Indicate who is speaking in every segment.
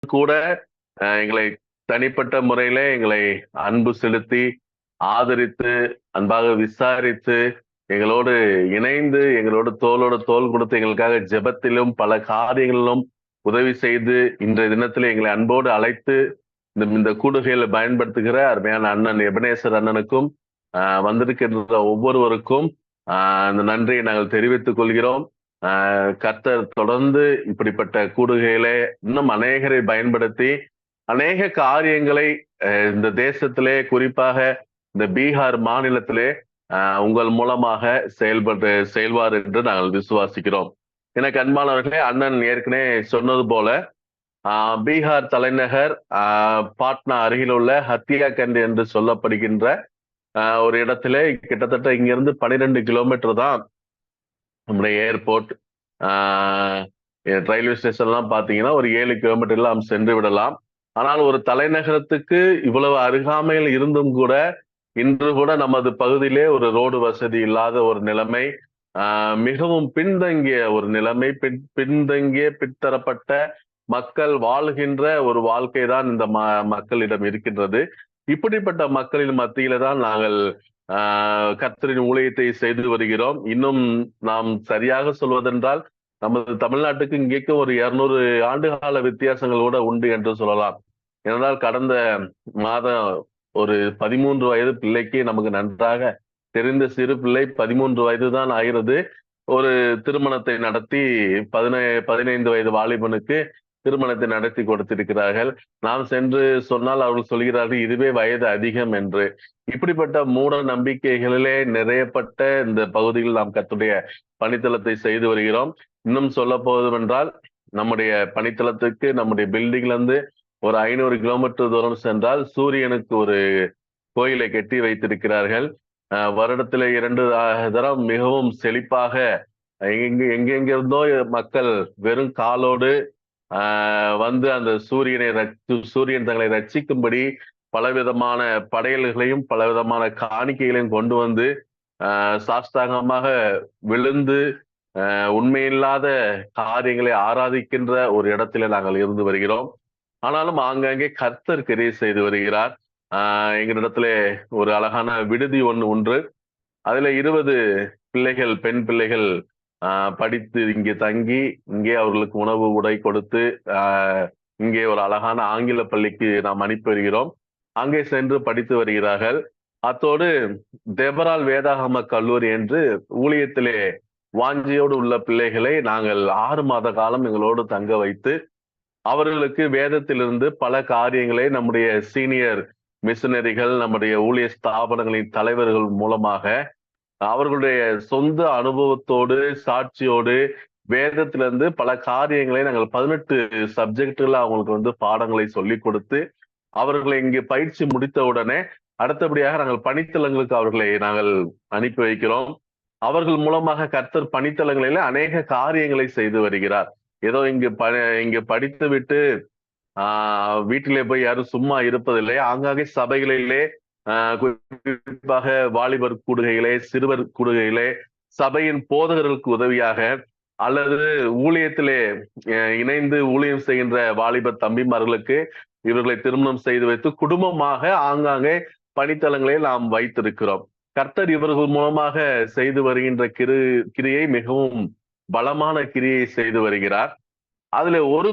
Speaker 1: கூட எங்களை தனிப்பட்ட முறையிலே எங்களை அன்பு செலுத்தி ஆதரித்து அன்பாக விசாரித்து எங்களோடு இணைந்து எங்களோடு தோளோடு தோள் கொடுத்து எங்களுக்காக ஜெபத்திலும் பல காரியங்களிலும் உதவி செய்து இன்றைய தினத்தில் எங்களை அன்போடு அழைத்து இந்த கூடுகையில பயன்படுத்துகிற அருமையான அண்ணன் எபனேசர் அண்ணனுக்கும் வந்திருக்கின்ற ஒவ்வொருவருக்கும் அந்த நன்றியை நாங்கள் தெரிவித்துக் கொள்கிறோம். கர்த்தர் தொடர்ந்து இப்படிப்பட்ட கூடுகையிலே இன்னும் அநேகரை பயன்படுத்தி அநேக காரியங்களை இந்த தேசத்திலே குறிப்பாக இந்த பீகார் மாநிலத்திலே உங்கள் மூலமாக செயல்வார் என்று நாங்கள் விசுவாசிக்கிறோம். எனக்கு அன்பானவர்களே, அண்ணன் ஏற்கனவே சொன்னது போல பீகார் தலைநகர் பாட்னா அருகில் உள்ள ஹத்தியாகண்ட் என்று சொல்லப்படுகின்ற ஒரு இடத்துல கிட்டத்தட்ட இங்கிருந்து 12 கிலோமீட்டர் தான் நம்முடைய ஏர்போர்ட். ரயில்வே ஸ்டேஷன்லாம் பார்த்தீங்கன்னா ஒரு 7 கிலோமீட்டர்ல நாம் சென்று விடலாம். ஆனால் ஒரு தலைநகரத்துக்கு இவ்வளவு அருகாமையில் இருந்தும் கூட இன்று கூட நமது பகுதியிலே ஒரு ரோடு வசதி இல்லாத ஒரு நிலைமை, மிகவும் பின்தங்கிய ஒரு நிலைமை, பின்தங்கிய பின்தரப்பட்ட மக்கள் வாழ்கின்ற ஒரு வாழ்க்கை தான் இந்த மக்களிடம் இருக்கின்றது. இப்படிப்பட்ட மக்களின் மத்தியில தான் நாங்கள் கர்த்தரின் ஊழியத்தை செய்து வருகிறோம். இன்னும் நாம் சரியாக சொல்வதென்றால் நமது தமிழ்நாட்டுக்கு இங்கேக்கு ஒரு 200 ஆண்டுகால வித்தியாசங்கள் கூட உண்டு என்று சொல்லலாம். ஏனென்றால் கடந்த மாதம் ஒரு 13 வயது பிள்ளைக்கு நமக்கு நன்றாக தெரிந்த சிறு பிள்ளை 13 வயது தான் ஆகிறது. ஒரு திருமணத்தை நடத்தி 15 வயது வாலிபனுக்கு திருமணத்தை நடத்தி கொடுத்திருக்கிறார்கள். நாம் சென்று சொன்னால் அவர்கள் சொல்கிறார்கள் இதுவே வயது அதிகம் என்று. இப்படிப்பட்ட மூட நம்பிக்கைகளிலே நிறையப்பட்ட இந்த பகுதியில் நாம் கர்த்தருடைய பணித்தளத்தை செய்து வருகிறோம். இன்னும் சொல்ல போவதென்றால் நம்முடைய பணித்தளத்துக்கு நம்முடைய பில்டிங்ல இருந்து ஒரு 500 கிலோமீட்டர் தூரம் சென்றால் சூரியனுக்கு ஒரு கோயிலை கட்டி வைத்திருக்கிறார்கள். வருடத்துல 2 தரம் மிகவும் செழிப்பாக எங்கெங்கிருந்தோ மக்கள் வெறும் காலோடு வந்து அந்த சூரியன் தங்களை ரட்சிக்கும்படி பலவிதமான படையல்களையும் பலவிதமான காணிக்கைகளையும் கொண்டு வந்து சாஷ்டாங்கமாக விழுந்து உண்மையில்லாத காரியங்களை ஆராதிக்கின்ற ஒரு இடத்துல நாங்கள் இருந்து வருகிறோம். ஆனாலும் ஆங்காங்கே கர்த்தர் கிரியை செய்து வருகிறார். எங்களிடத்துல ஒரு அழகான விடுதி ஒன்று. அதுல 20 பிள்ளைகள், பெண் பிள்ளைகள் படித்து இங்கே தங்கி இங்கே அவர்களுக்கு உணவு உடை கொடுத்து இங்கே ஒரு அழகான ஆங்கில பள்ளிக்கு நாம் அனுப்பி வருகிறோம். அங்கே சென்று படித்து வருகிறார்கள். அத்தோடு தெபரால் வேதாகம கல்லூரி என்று ஊழியத்திலே வாஞ்சியோடு உள்ள பிள்ளைகளை நாங்கள் 6 மாத காலம் எங்களோடு தங்க வைத்து அவர்களுக்கு வேதத்திலிருந்து பல காரியங்களை நம்முடைய சீனியர் மிஷனரிகள், நம்முடைய ஊழிய ஸ்தாபனங்களின் தலைவர்கள் மூலமாக அவர்களுடைய சொந்த அனுபவத்தோடு சாட்சியோடு வேதத்திலிருந்து பல காரியங்களை நாங்கள் 18 சப்ஜெக்டுகள் அவங்களுக்கு பாடங்களை சொல்லி கொடுத்து அவர்களை இங்கு பயிற்சி முடித்த உடனே அடுத்தபடியாக நாங்கள் பணித்தளங்களுக்கு அவர்களை நாங்கள் அனுப்பி வைக்கிறோம். அவர்கள் மூலமாக கர்த்தர் பணித்தளங்களில அநேக காரியங்களை செய்து வருகிறார். ஏதோ இங்கு படித்து விட்டு வீட்டிலே போய் யாரும் சும்மா இருப்பதில்லை. ஆங்காங்கே சபைகளிலே குறிப்பாக வாலிபர் கூடுகைகளே, சிறுவர் கூடுகைகளே, சபையின் போதகர்களுக்கு உதவியாக அல்லது ஊழியத்திலே இணைந்து ஊழியம் செய்கின்ற வாலிபர் தம்பிமார்களுக்கு இவர்களை திருமணம் செய்து வைத்து குடும்பமாக ஆங்காங்கே பணித்தளங்களை நாம் வைத்திருக்கிறோம். கர்த்தர் இவர்கள் மூலமாக செய்து வருகின்ற கிரியை மிகவும் பலமான கிரியை செய்து வருகிறார். அதுல ஒரு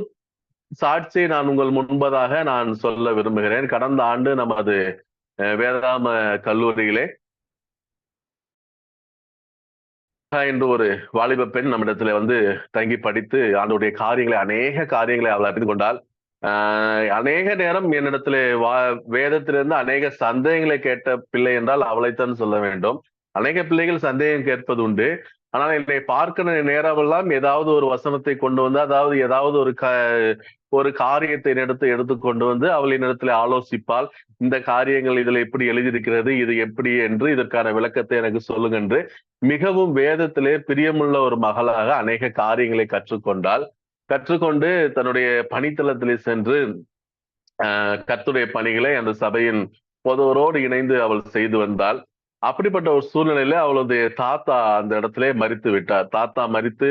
Speaker 1: சாட்சியை நான் உங்கள் முன்பதாக நான் சொல்ல விரும்புகிறேன். கடந்த ஆண்டு நமது வேதாம கல்லூரியிலே என்று ஒரு வாலிப பெண் நம்மிடத்துல தங்கி படித்து ஆண்டுடைய காரியங்களை அநேக காரியங்களை அவள் அறிந்து கொண்டால் அநேக நேரம் என்னிடத்துல வேதத்திலிருந்து அநேக சந்தேகங்களை கேட்ட பிள்ளை என்றால் அவளைத்தான் சொல்ல வேண்டும். அநேக பிள்ளைகள் சந்தேகம் கேட்பது உண்டு. ஆனால் என்னை பார்க்கிற நேரமெல்லாம் ஏதாவது ஒரு வசனத்தை கொண்டு வந்து அதாவது ஏதாவது ஒரு காரியத்தை எடுத்து கொண்டு வந்து அவள் என்னிடத்துல ஆலோசிப்பால் இந்த காரியங்கள் இதுல எப்படி எழுதியிருக்கிறது, இது எப்படி என்று இதற்கான விளக்கத்தை எனக்கு சொல்லுங்க என்று மிகவும் வேதத்திலே பிரியமுள்ள ஒரு மகளாக அநேக காரியங்களை கற்றுக்கொண்டு தன்னுடைய பணித்தளத்திலே சென்று கர்த்தருடைய பணிகளை அந்த சபையின் பொதுவரோடு இணைந்து அவள் செய்து வந்தாள். அப்படிப்பட்ட ஒரு சூழ்நிலையில அவளுடைய தாத்தா அந்த இடத்திலே மரித்து விட்டார். தாத்தா மரித்து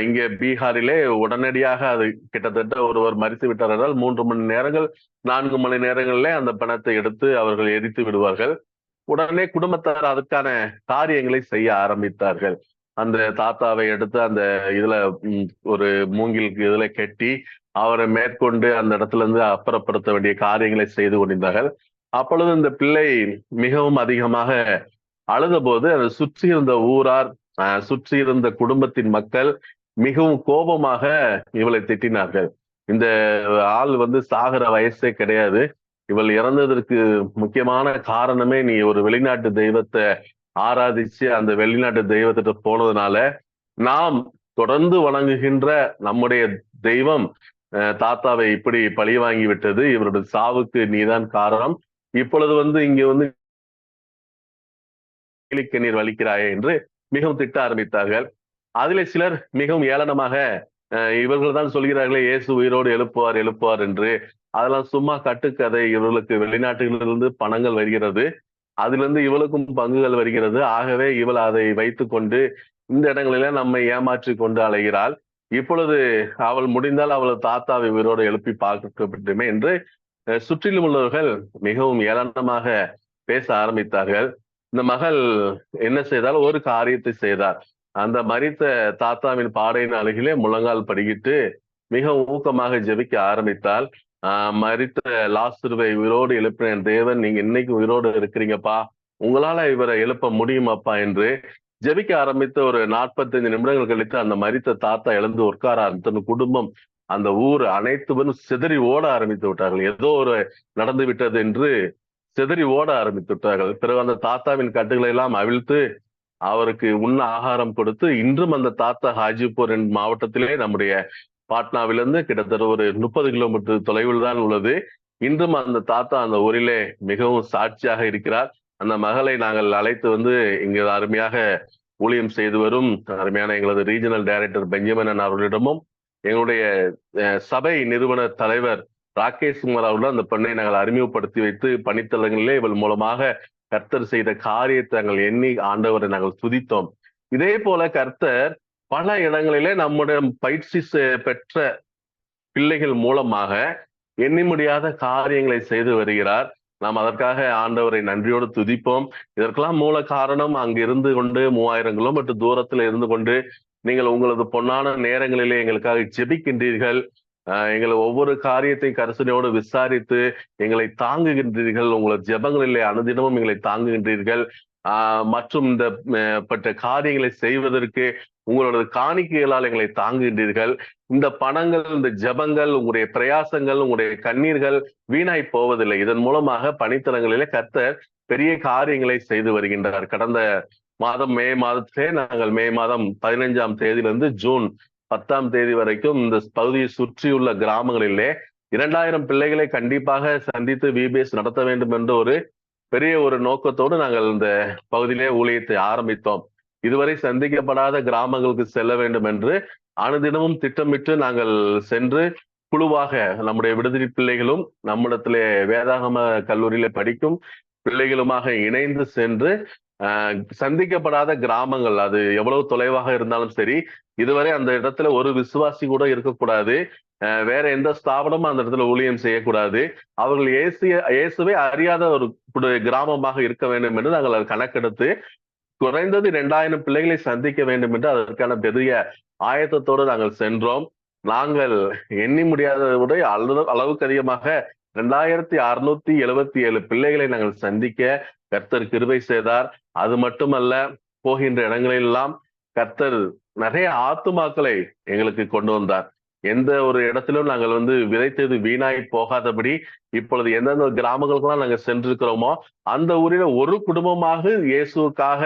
Speaker 1: இங்கே பீகாரிலே உடனடியாக அது கிட்டத்தட்ட ஒருவர் மரித்து விட்டார் என்றால் 3 மணி நேரங்கள் 4 மணி நேரங்களிலே அந்த பணத்தை எடுத்து அவர்கள் எரித்து விடுவார்கள். உடனே குடும்பத்தார் அதுக்கான காரியங்களை செய்ய ஆரம்பித்தார்கள். அந்த தாத்தாவை எடுத்து அந்த இதுல ஒரு மூங்கில் இதுல கட்டி அவரை மேற்கொண்டு அந்த இடத்துல இருந்து அப்புறப்படுத்த வேண்டிய காரியங்களை செய்து கொண்டிருந்தார்கள். அப்பொழுது இந்த பிள்ளை மிகவும் அதிகமாக அழுத போது அதை சுற்றி இருந்த ஊரார், சுற்றி இருந்த குடும்பத்தின் மக்கள் மிகவும் கோபமாக இவளை திட்டினார்கள். இந்த ஆள் சாகிற வயசே கிடையாது, இவள் இறந்ததற்கு முக்கியமான காரணமே நீ ஒரு வெளிநாட்டு தெய்வத்தை ஆராதிச்சு அந்த வெளிநாட்டு தெய்வத்திட்ட போனதுனால நாம் தொடர்ந்து வணங்குகின்ற நம்முடைய தெய்வம் தாத்தாவை இப்படி பழி வாங்கி விட்டது, இவருடைய சாவுக்கு நீதான் காரணம், இப்பொழுது இங்க கண்ணீர் வலிக்கிறாயே என்று மிகவும் திட்ட ஆரம்பித்தார்கள். அதிலே சிலர் மிகவும் ஏளனமாக இவர்கள் தான் சொல்கிறார்களே இயேசு உயிரோடு எழுப்புவார் எழுப்புவார் என்று, அதெல்லாம் சும்மா கட்டுக்கதை, இவர்களுக்கு வெளிநாட்டுகளிலிருந்து பணங்கள் வருகிறது, அதிலிருந்து இவளுக்கும் பங்குகள் வருகிறது, ஆகவே இவள் அதை வைத்துக் கொண்டு இந்த இடங்களில நம்மை ஏமாற்றி கொண்டு அலைகிறாள், இப்பொழுது அவள் முடிந்தால் அவள் தாத்தாவை உயிரோடு எழுப்பி பார்க்கப்பட்டுமே என்று சுற்றிலும் உள்ளவர்கள் மிகவும் ஏளனமாக பேச ஆரம்பித்தார்கள். இந்த மகள் என்ன செய்தால் ஒரு காரியத்தை செய்தார். அந்த மரித்த தாத்தாவின் பாடையின் அருகிலே முழங்கால் படிக்கிட்டு மிக ஊக்கமாக ஜெபிக்க ஆரம்பித்தால், மரித்த லாசருவை உயிரோடு எழுப்பின தேவன், நீங்க இன்னைக்கு உயிரோடு இருக்கிறீங்கப்பா, உங்களால இவரை எழுப்ப முடியுமாப்பா என்று ஜெபிக்க ஆரம்பித்த ஒரு 45 நிமிடங்கள் கழித்து அந்த மரித்த தாத்தா எழுந்து உட்கார ஆரம்பித்த குடும்பம், அந்த ஊர் அனைத்துவரும் சிதறி ஓட ஆரம்பித்து விட்டார்கள். ஏதோ ஒரு நடந்து விட்டது என்று சிதறி ஓட ஆரம்பித்து விட்டார்கள். பிறகு அந்த தாத்தாவின் கட்டுகளை எல்லாம் அவிழ்த்து அவருக்கு உண்ண ஆகாரம் கொடுத்து, இன்றும் அந்த தாத்தா ஹாஜிபூர் மாவட்டத்திலே நம்முடைய பாட்னாவிலிருந்து கிட்டத்தட்ட ஒரு 30 கிலோமீட்டர் தொலைவில் தான் உள்ளது. இன்றும் அந்த தாத்தா அந்த ஊரிலே மிகவும் சாட்சியாக இருக்கிறார். அந்த மகளை நாங்கள் அழைத்து இங்கு அருமையாக ஊழியம் செய்து வரும் அருமையான எங்களது ரீஜனல் டைரக்டர் பெஞ்சமின் அவர்களிடமும் எங்களுடைய சபை நிறுவன தலைவர் ராகேஷ் குமார் அவர்கள் அந்த பெண்ணை நாங்கள் அறிமுகப்படுத்தி வைத்து பணித்தளங்களிலே இவள் மூலமாக கர்த்தர் செய்த காரியத்தை நாங்கள் எண்ணி ஆண்டவரை நாங்கள் துதித்தோம். இதே போல கர்த்தர் பல இடங்களிலே நம்முடைய பயிற்சி பெற்ற பிள்ளைகள் மூலமாக எண்ணி முடியாத காரியங்களை செய்து வருகிறார். நாம் அதற்காக ஆண்டவரை நன்றியோடு துதிப்போம். இதற்கெல்லாம் மூல காரணம் அங்கு இருந்து கொண்டு 3000 கிலோமீட்டர் தூரத்துல இருந்து கொண்டு நீங்கள் உங்களது பொன்னான நேரங்களிலே எங்களுக்காக ஜெபிக்கின்றீர்கள், எங்களை ஒவ்வொரு காரியத்தையும் கரிசனையோடு விசாரித்து எங்களை தாங்குகின்றீர்கள், உங்களது ஜெபங்களிலே அனுதினமும் எங்களை தாங்குகின்றீர்கள், மற்றும் இந்த பட்ட காரியங்களை செய்வதற்கு உங்களோட காணிக்கைகளால் எங்களை தாங்குகின்றீர்கள். இந்த பணங்கள், இந்த ஜபங்கள், உங்களுடைய பிரயாசங்கள், உங்களுடைய கண்ணீர்கள் வீணாய் போவதில்லை. இதன் மூலமாக பணித்தளங்களிலே கர்த்தர் பெரிய காரியங்களை செய்து வருகின்றார். கடந்த மாதம் மே மாதத்திலே நாங்கள் மே மாதம் 15ஆம் தேதியிலிருந்து ஜூன் 10ஆம் தேதி வரைக்கும் இந்த பகுதியை சுற்றியுள்ள கிராமங்களிலே 2000 பிள்ளைகளை கண்டிப்பாக சந்தித்து விபிஎஸ் நடத்த வேண்டும் என்ற ஒரு பெரிய ஒரு நோக்கத்தோடு நாங்கள் இந்த பகுதியிலே ஊழியத்தை ஆரம்பித்தோம். இதுவரை சந்திக்கப்படாத கிராமங்களுக்கு செல்ல வேண்டும் என்று அனுதினமும் திட்டமிட்டு நாங்கள் சென்று குழுவாக நம்முடைய விடுதலை பிள்ளைகளும் நம்மிடத்திலே வேதாகம கல்லூரியில படிக்கும் பிள்ளைகளுமாக இணைந்து சென்று சந்திக்கப்படாத கிராமங்கள், அது எவ்வளவு தொலைவாக இருந்தாலும் சரி, இதுவரை அந்த இடத்துல ஒரு விசுவாசி கூட இருக்கக்கூடாது, வேற எந்த ஸ்தாபனமும் அந்த இடத்துல ஊழியம் செய்யக்கூடாது, அவர்கள் இயேசுவை அறியாத ஒரு கிராமமாக இருக்க வேண்டும் என்று நாங்கள் கணக்கெடுத்து குறைந்தது 2000 பிள்ளைகளை சந்திக்க வேண்டும் என்று அதற்கான பெரிய ஆயத்தத்தோடு நாங்கள் சென்றோம். நாங்கள் எண்ணி முடியாதவுடைய அளவுக்கு அதிகமாக 2677 பிள்ளைகளை நாங்கள் சந்திக்க கர்த்தர் கிருபை செய்தார். அது மட்டுமல்ல, போகின்ற இடங்களெல்லாம் கர்த்தர் நிறைய ஆத்துமாக்களை எங்களுக்கு கொண்டு வந்தார். எந்த ஒரு இடத்திலும் நாங்கள் விதைத்தது வீணாய் போகாதபடி இப்பொழுது எந்தெந்த கிராமங்களுக்கெல்லாம் நாங்கள் சென்றிருக்கிறோமோ அந்த ஊரில ஒரு குடும்பமாக இயேசுக்காக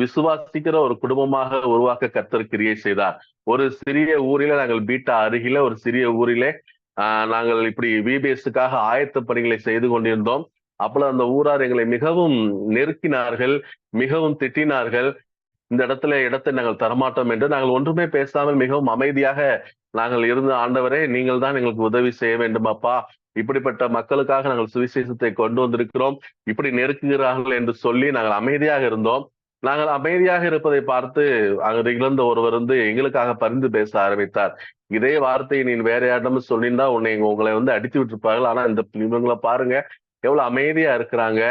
Speaker 1: விசுவாசிக்கிற ஒரு குடும்பமாக உருவாக்க கர்த்தர் கிரியை செய்தார். ஒரு சிறிய ஊரில நாங்கள் பீட்டா அருகில ஒரு சிறிய ஊரிலே நாங்கள் இப்படி விபிஎஸ்க்காக ஆயத்த பணிகளை செய்து கொண்டிருந்தோம். அப்பொழுது அந்த ஊரார் எங்களை மிகவும் நெருக்கினார்கள், மிகவும் திட்டினார்கள். இந்த இடத்தை நாங்கள் தரமாட்டோம் என்று நாங்கள் ஒன்றுமே பேசாமல் மிகவும் அமைதியாக நாங்கள் இருந்த, ஆண்டவரே நீங்கள் தான் எங்களுக்கு உதவி செய்ய வேண்டுமாப்பா, இப்படிப்பட்ட மக்களுக்காக நாங்கள் சுவிசேஷத்தை கொண்டு வந்திருக்கிறோம், இப்படி நெருக்குகிறார்கள் என்று சொல்லி நாங்கள் அமைதியாக இருந்தோம். நாங்கள் அமைதியாக இருப்பதை பார்த்து அங்கு இழந்த ஒருவர் எங்களுக்காக பரிந்து பேச ஆரம்பித்தார். இதே வார்த்தையை நீ வேற யாரிடமும் சொல்லியிருந்தா உங்களை அடித்து விட்டுருப்பார்கள். ஆனா இவங்களை பாருங்க எவ்வளவு அமைதியா இருக்கிறாங்க,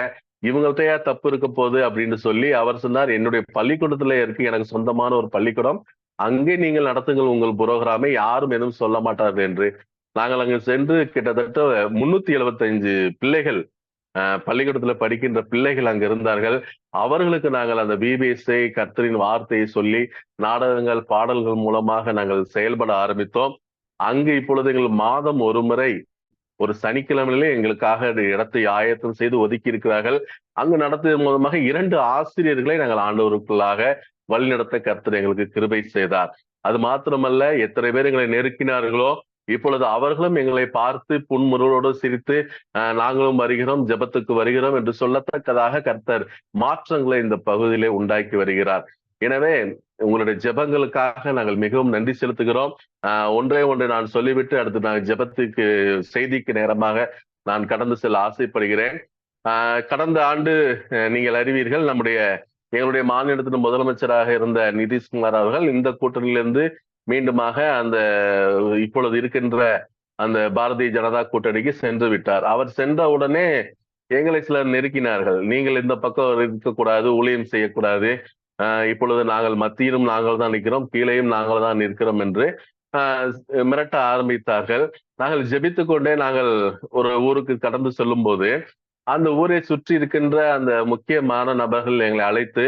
Speaker 1: இவங்கள்ட்ட ஏன் தப்பு இருக்க போகுது அப்படின்னு சொல்லி அவர் சொன்னார், என்னுடைய பள்ளிக்கூடத்துல இருக்கு, எனக்கு சொந்தமான ஒரு பள்ளிக்கூடம், அங்கே நீங்கள் நடத்துங்கள் உங்கள் புரோகிராமை, யாரும் எதுவும் சொல்ல மாட்டார்கள் என்று. நாங்கள் அங்கு சென்று கிட்டத்தட்ட 375 பிள்ளைகள், பள்ளிக்கூடத்துல படிக்கின்ற பிள்ளைகள் அங்க இருந்தார்கள். அவர்களுக்கு நாங்கள் அந்த பிபிஎஸ்ஐ கர்த்தரின் வார்த்தையை சொல்லி நாடகங்கள் பாடல்கள் மூலமாக நாங்கள் செயல்பட ஆரம்பித்தோம். அங்கு இப்பொழுது எங்கள் மாதம் ஒரு முறை ஒரு சனிக்கிழமையிலே எங்களுக்காக இடத்தை ஆயத்தம் செய்து ஒதுக்கி இருக்கிறார்கள். அங்கு நடத்துவதன் மூலமாக 2 ஆசிரியர்களை நாங்கள் ஆண்டவருக்குள்ளாக வழிநடத்த கர்த்தர் எங்களுக்கு கிருபை செய்தார். அது மாத்திரமல்ல, எத்தனை பேர் எங்களை நெருக்கினார்களோ இப்பொழுது அவர்களும் எங்களை பார்த்து புன்முறுவலோடு சிரித்து நாங்களும் வருகிறோம், ஜெபத்துக்கு வருகிறோம் என்று சொல்லத்தக்கதாக கர்த்தர் மாற்றங்களை இந்த பகுதியிலே உண்டாக்கி வருகிறார். எனவே உங்களுடைய ஜெபங்களுக்காக நாங்கள் மிகவும் நன்றி செலுத்துகிறோம். ஒன்றே ஒன்று நான் சொல்லிவிட்டு அடுத்து நான் ஜெபத்துக்கு செய்திக்கு நேரமாக நான் கடந்து செல்ல ஆசைப்படுகிறேன். கடந்த ஆண்டு நீங்கள் அறிவீர்கள், எங்களுடைய மாநிலத்தின் முதலமைச்சராக இருந்த நிதிஷ்குமார் அவர்கள் இந்த கூட்டணியிலிருந்து மீண்டுமாக அந்த இப்பொழுது இருக்கின்ற அந்த பாரதிய ஜனதா கூட்டணிக்கு சென்று விட்டார். அவர் சென்ற உடனே எங்களை சிலர் நெருக்கினார்கள், நீங்கள் இந்த பக்கம் இருக்கக்கூடாது, ஊழியம் செய்யக்கூடாது, இப்பொழுது நாங்கள் மத்தியிலும் நாங்கள் தான் நிற்கிறோம், கீழேயும் நாங்கள் தான் நிற்கிறோம் என்று மிரட்ட ஆரம்பித்தார்கள். நாங்கள் ஜெபித்துக் கொண்டே நாங்கள் ஒரு ஊருக்கு கடந்து செல்லும் போது அந்த ஊரை சுற்றி இருக்கின்ற அந்த முக்கியமான நபர்கள் எங்களை அழைத்து,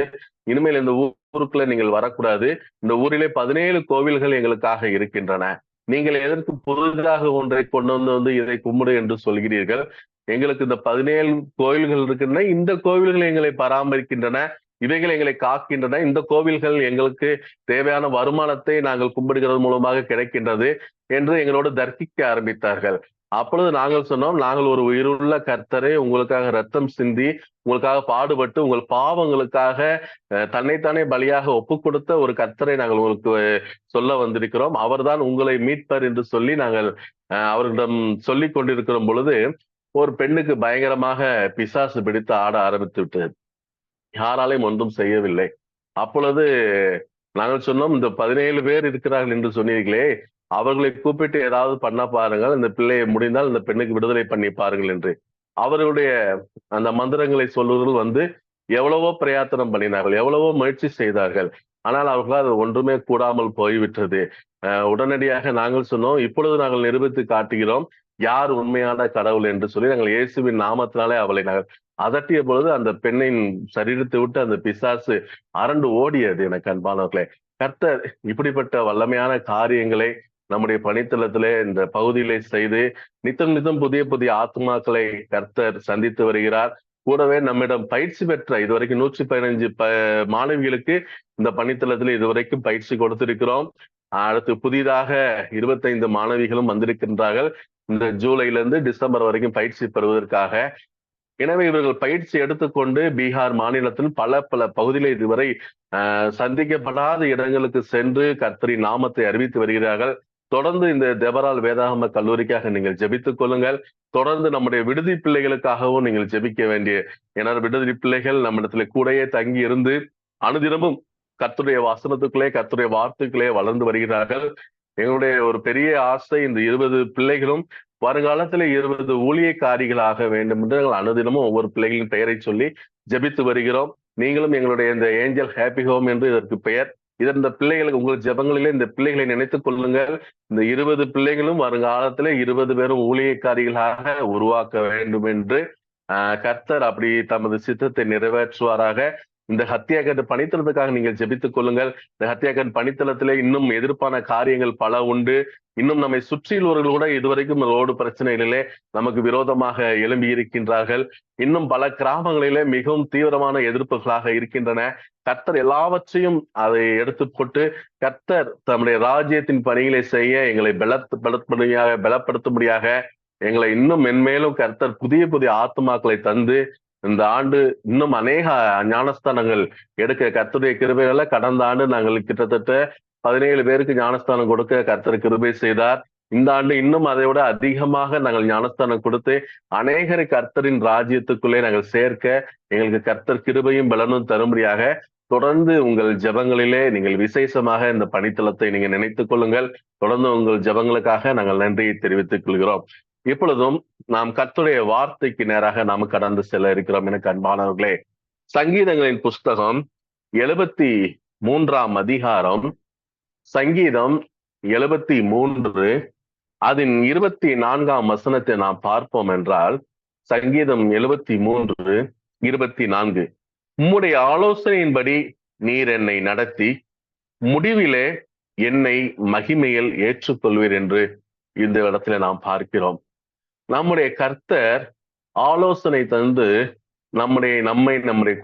Speaker 1: இனிமேல் இந்த ஊருக்குள்ள நீங்கள் வரக்கூடாது, இந்த ஊரிலே 17 கோவில்கள் எங்களுக்காக இருக்கின்றன, நீங்கள் எதற்கு புதிதாக ஒன்றை கொண்டு வந்து இதை கும்பிடு என்று சொல்கிறீர்கள்? எங்களுக்கு இந்த 17 கோவில்கள் இருக்கின்றன, இந்த கோவில்கள் எங்களை பராமரிக்கின்றன, இவைகள் எங்களை காக்கின்றன, இந்த கோவில்கள் எங்களுக்கு தேவையான வருமானத்தை நாங்கள் கும்பிடுகிறது மூலமாக கிடைக்கின்றது என்று எங்களோடு தர்க்கிக்க ஆரம்பித்தார்கள். அப்பொழுது நாங்கள் சொன்னோம், நாங்கள் ஒரு உயிருள்ள கர்த்தரை உங்களுக்காக ரத்தம் சிந்தி உங்களுக்காக பாடுபட்டு உங்கள் பாவங்களுக்காக தன்னைத்தானே பலியாக ஒப்பு கொடுத்த ஒரு கர்த்தரை நாங்கள் உங்களுக்கு சொல்ல வந்திருக்கிறோம், அவர்தான் உங்களை மீட்பர் என்று சொல்லி நாங்கள் அவர்களிடம் சொல்லி கொண்டிருக்கிற பொழுது ஒரு பெண்ணுக்கு பயங்கரமாக பிசாசு பிடித்து ஆட ஆரம்பித்து விட்டது. யாராலையும் ஒன்றும் செய்யவில்லை. அப்பொழுது நாங்கள் சொன்னோம், இந்த 17 பேர் இருக்கிறார்கள் என்று சொன்னீர்களே, அவர்களை கூப்பிட்டு ஏதாவது பண்ண பாருங்கள், இந்த பிள்ளையை முடிந்தால் இந்த பெண்ணுக்கு விடுதலை பண்ணி பாருங்கள் என்று. அவர்களுடைய அந்த மந்திரங்களை சொல்லுவதில் எவ்வளவோ பிரயாத்தனம் பண்ணினார்கள், எவ்வளவோ முயற்சி செய்தார்கள். ஆனால் அவர்களால் அது ஒன்றுமே கூடாமல் போய்விட்டது. உடனடியாக நாங்கள் சொன்னோம், இப்பொழுது நாங்கள் நிரூபித்து காட்டுகிறோம் யார் உண்மையான கடவுள் என்று சொல்லி நாங்கள் இயேசுவின் நாமத்தினாலே அவளை நாங்கள் அதட்டிய பொழுது அந்த பெண்ணின் சரீரத்தை விட்டு அந்த பிசாசு அரண்டு ஓடியது. எனக்கு அன்பானவர்களே, கர்த்தர் இப்படிப்பட்ட வல்லமையான காரியங்களை நம்முடைய பணித்தளத்திலே இந்த பகுதியிலே செய்து நித்தம் நித்தம் புதிய புதிய ஆத்மாக்களை கர்த்தர் சந்தித்து வருகிறார். கூடவே நம்மிடம் பயிற்சி பெற்ற இதுவரைக்கும் 115 மாணவிகளுக்கு இந்த பணித்தளத்தில் இதுவரைக்கும் பயிற்சி கொடுத்திருக்கிறோம். அடுத்து புதிதாக 25 மாணவிகளும் வந்திருக்கின்றார்கள் இந்த ஜூலையிலிருந்து டிசம்பர் வரைக்கும் பயிற்சி பெறுவதற்காக. எனவே இவர்கள் பயிற்சி எடுத்துக்கொண்டு பீகார் மாநிலத்தில் பல பல பகுதியில் இதுவரை சந்திக்கப்படாத இடங்களுக்கு சென்று கர்த்தரின் நாமத்தை அறிவித்து வருகிறார்கள். தொடர்ந்து இந்த தெபரால் வேதாகம கல்லூரிக்காக நீங்கள் ஜெபித்துக் கொள்ளுங்கள். தொடர்ந்து நம்முடைய விடுதி பிள்ளைகளுக்காகவும் நீங்கள் ஜெபிக்க வேண்டிய, ஏன்னா விடுதி பிள்ளைகள் நம்மிடத்துல கூடயே தங்கி இருந்து அனுதினமும் கர்த்தருடைய வசனத்துக்குள்ளே கர்த்தருடைய வார்த்தைகளே வளர்ந்து வருகிறார்கள். எங்களுடைய ஒரு பெரிய ஆசை இந்த 20 பிள்ளைகளும் வருங்காலத்துல 20 ஊழியக்காரிகளாக வேண்டும் என்று நாங்கள் அனுதினமும் ஒவ்வொரு பிள்ளைகளின் பெயரை சொல்லி ஜெபித்து வருகிறோம். நீங்களும் எங்களுடைய இந்த ஏஞ்சல் ஹாப்பி ஹோம் என்று இதற்கு பெயர். இந்த பிள்ளைகளுக்கு உங்கள் ஜெபங்களிலே இந்த பிள்ளைகளை நினைத்துக் கொள்ளுங்கள். இந்த 20 பிள்ளைகளும் வருங்காலத்திலே 20 பேரும் ஊழியக்காரிகளாக உருவாக்க வேண்டும் என்று கர்த்தர் அப்படி தமது சித்தத்தை நிறைவேற்றுவாராக. இந்த ஹத்தியாக்கன் பணித்தளத்துக்காக நீங்கள் ஜெபித்துக் கொள்ளுங்கள். இந்த ஹத்தியாக்கன் பணித்தளத்திலே இன்னும் எதிர்ப்பான காரியங்கள் பல உண்டு. இன்னும் நம்மை சுற்றியுள்ளவர்கள் கூட இதுவரைக்கும் ரோடு பிரச்சனைகளிலே நமக்கு விரோதமாக எழும்பி இருக்கின்றார்கள். இன்னும் பல கிராமங்களிலே மிகவும் தீவிரமான எதிர்ப்புகளாக இருக்கின்றன. கர்த்தர் எல்லாவற்றையும் அதை எடுத்து போட்டு கர்த்தர் தம்முடைய ராஜ்யத்தின் பணிகளை செய்ய எங்களை பலப்படுத்தும்படியாக எங்களை இன்னும் மென்மேலும் கர்த்தர் புதிய புதிய ஆத்மாக்களை தந்து இந்த ஆண்டு இன்னும் அநேக ஞானஸ்தானங்கள் எடுக்க கர்த்தருடைய கிருபைகளை கடந்த ஆண்டு நாங்கள் கிட்டத்தட்ட 17 பேருக்கு ஞானஸ்தானம் கொடுக்க கர்த்தர் கிருபை செய்தார். இந்த ஆண்டு இன்னும் அதை விட அதிகமாக நாங்கள் ஞானஸ்தானம் கொடுத்து அநேகரை கர்த்தரின் ராஜ்யத்துக்குள்ளே நாங்கள் சேர்க்க எங்களுக்கு கர்த்தர் கிருபையும் பலனும் தரும்படியாக தொடர்ந்து உங்கள் ஜெபங்களிலே நீங்கள் விசேஷமாக இந்த பணித்தளத்தை நீங்க நினைத்துக் கொள்ளுங்கள். தொடர்ந்து உங்கள் ஜெபங்களுக்காக நாங்கள் நன்றியை தெரிவித்துக் கொள்கிறோம். இப்பொழுதும் நாம் கர்த்தருடைய வார்த்தைக்கு நேராக நாம் கடந்து செல்ல இருக்கிறோம். எனக்கு அன்பானவர்களே, சங்கீதங்களின் புஸ்தகம் 73ஆம் அதிகாரம், சங்கீதம் 73 அதன் 24ஆம் வசனத்தை நாம் பார்ப்போம் என்றால், சங்கீதம் 73:24, உம்முடைய ஆலோசனையின்படி நீர் என்னை நடத்தி முடிவிலே என்னை மகிமையில் ஏற்றுக்கொள்வீர் என்று இந்த இடத்துல நாம் பார்க்கிறோம். நம்முடைய கர்த்தர் ஆலோசனை தந்து நம்முடைய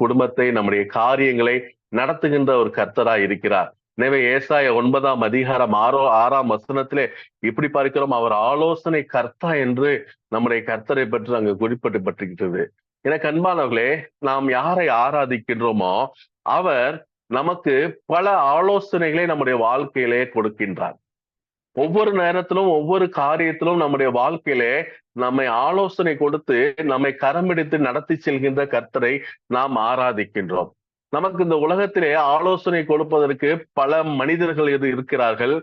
Speaker 1: குடும்பத்தை, நம்முடைய காரியங்களை நடத்துகின்ற ஒரு கர்த்தராய் இருக்கிறார். எனவே ஏசாயா 9ஆம் அதிகாரம் 6ஆம் வசனத்திலே இப்படி பார்க்கிறோம், அவர் ஆலோசனை கர்த்தா என்று நம்முடைய கர்த்தரை பற்றி அங்கு குறிப்பிடப்பட்டிருக்கிறது. எனக்கு அன்பானவர்களே, நாம் யாரை ஆராதிக்கின்றோமோ அவர் நமக்கு பல ஆலோசனைகளை நம்முடைய வாழ்க்கையிலே கொடுக்கின்றார். ஒவ்வொரு நேரத்திலும் ஒவ்வொரு காரியத்திலும் நம்முடைய வாழ்க்கையிலே நம்மை ஆலோசனை கொடுத்து நம்மை கரம்பிடித்து நடத்தி செல்கின்ற கர்த்தரை நாம் ஆராதிக்கின்றோம். நமக்கு இந்த உலகத்திலே ஆலோசனை கொடுப்பதற்கு பல மனிதர்கள் இருக்கிறார்கள்,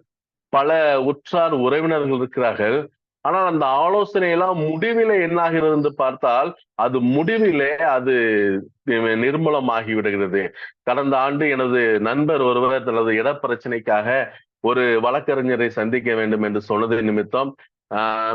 Speaker 1: பல உற்றார் உறவினர்கள் இருக்கிறார்கள். ஆனால் அந்த ஆலோசனை எல்லாம் முடிவிலே என்னாகிறது என்று பார்த்தால் அது முடிவிலே அது நிர்மூலமாகி விடுகிறது. கடந்த ஆண்டு எனது நண்பர் ஒருவர் தனது இடப்பிரச்சனைக்காக ஒரு வழக்கறிஞரை சந்திக்க வேண்டும் என்று சொன்னது நிமித்தம்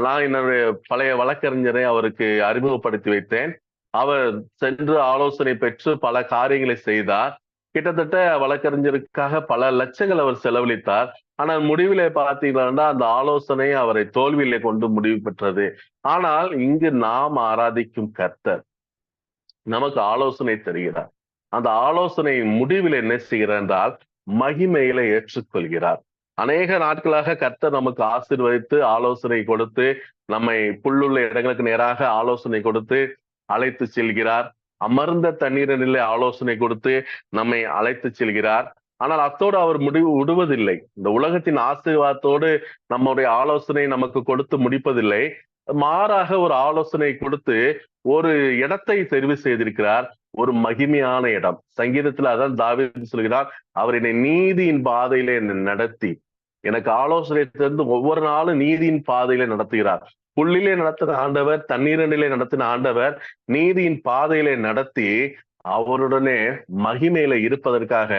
Speaker 1: நான் என்னுடைய பழைய வழக்கறிஞரை அவருக்கு அறிமுகப்படுத்தி வைத்தேன். அவர் சென்று ஆலோசனை பெற்று பல காரியங்களை செய்தார். கிட்டத்தட்ட வழக்கறிஞருக்காக பல லட்சங்கள் அவர் செலவழித்தார். ஆனால் முடிவிலே பார்த்தீங்கன்னா அந்த ஆலோசனை அவரை தோல்வியிலே கொண்டு முடிவு பெற்றது. ஆனால் இங்கு நாம் ஆராதிக்கும் கர்த்தர் நமக்கு ஆலோசனை தருகிறார். அந்த ஆலோசனை முடிவில் என்ன செய்கிறார் என்றால் மகிமையில ஏற்றுக்கொள்கிறார். அநேக நாட்களாக கர்த்தர் நமக்கு ஆசீர்வதித்து ஆலோசனை கொடுத்து நம்மை புல்லுள்ள இடங்களுக்கு நேராக ஆலோசனை கொடுத்து அழைத்து செல்கிறார். அமர்ந்த தண்ணீரிலே ஆலோசனை கொடுத்து நம்மை அழைத்து செல்கிறார். ஆனால் அத்தோடு அவர் முடிவு விடுவதில்லை. இந்த உலகத்தின் ஆசீர்வாதத்தோடு நம்முடைய ஆலோசனை நமக்கு கொடுத்து முடிப்பதில்லை. மாறாக ஒரு ஆலோசனை கொடுத்து ஒரு இடத்தை தெரிவு செய்திருக்கிறார், ஒரு மகிமையான இடம். சங்கீதத்துல அதான் தாவீது சொல்கிறார், அவர் என்னை நீதியின் பாதையில என்னை நடத்தி, எனக்கு ஆலோசனை தந்து ஒவ்வொரு நாளும் நீதியின் பாதையில நடத்துகிறார். புல்லிலே நடத்தின ஆண்டவர், தண்ணீரிலே நடத்தின ஆண்டவர் நீதியின் பாதையிலே நடத்தி அவருடனே மகிமையில இருப்பதற்காக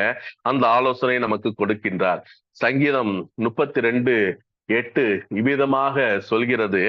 Speaker 1: அந்த ஆலோசனை நமக்கு கொடுக்கின்றார். சங்கீதம் 32:8 இவ்விதமாக சொல்கிறது.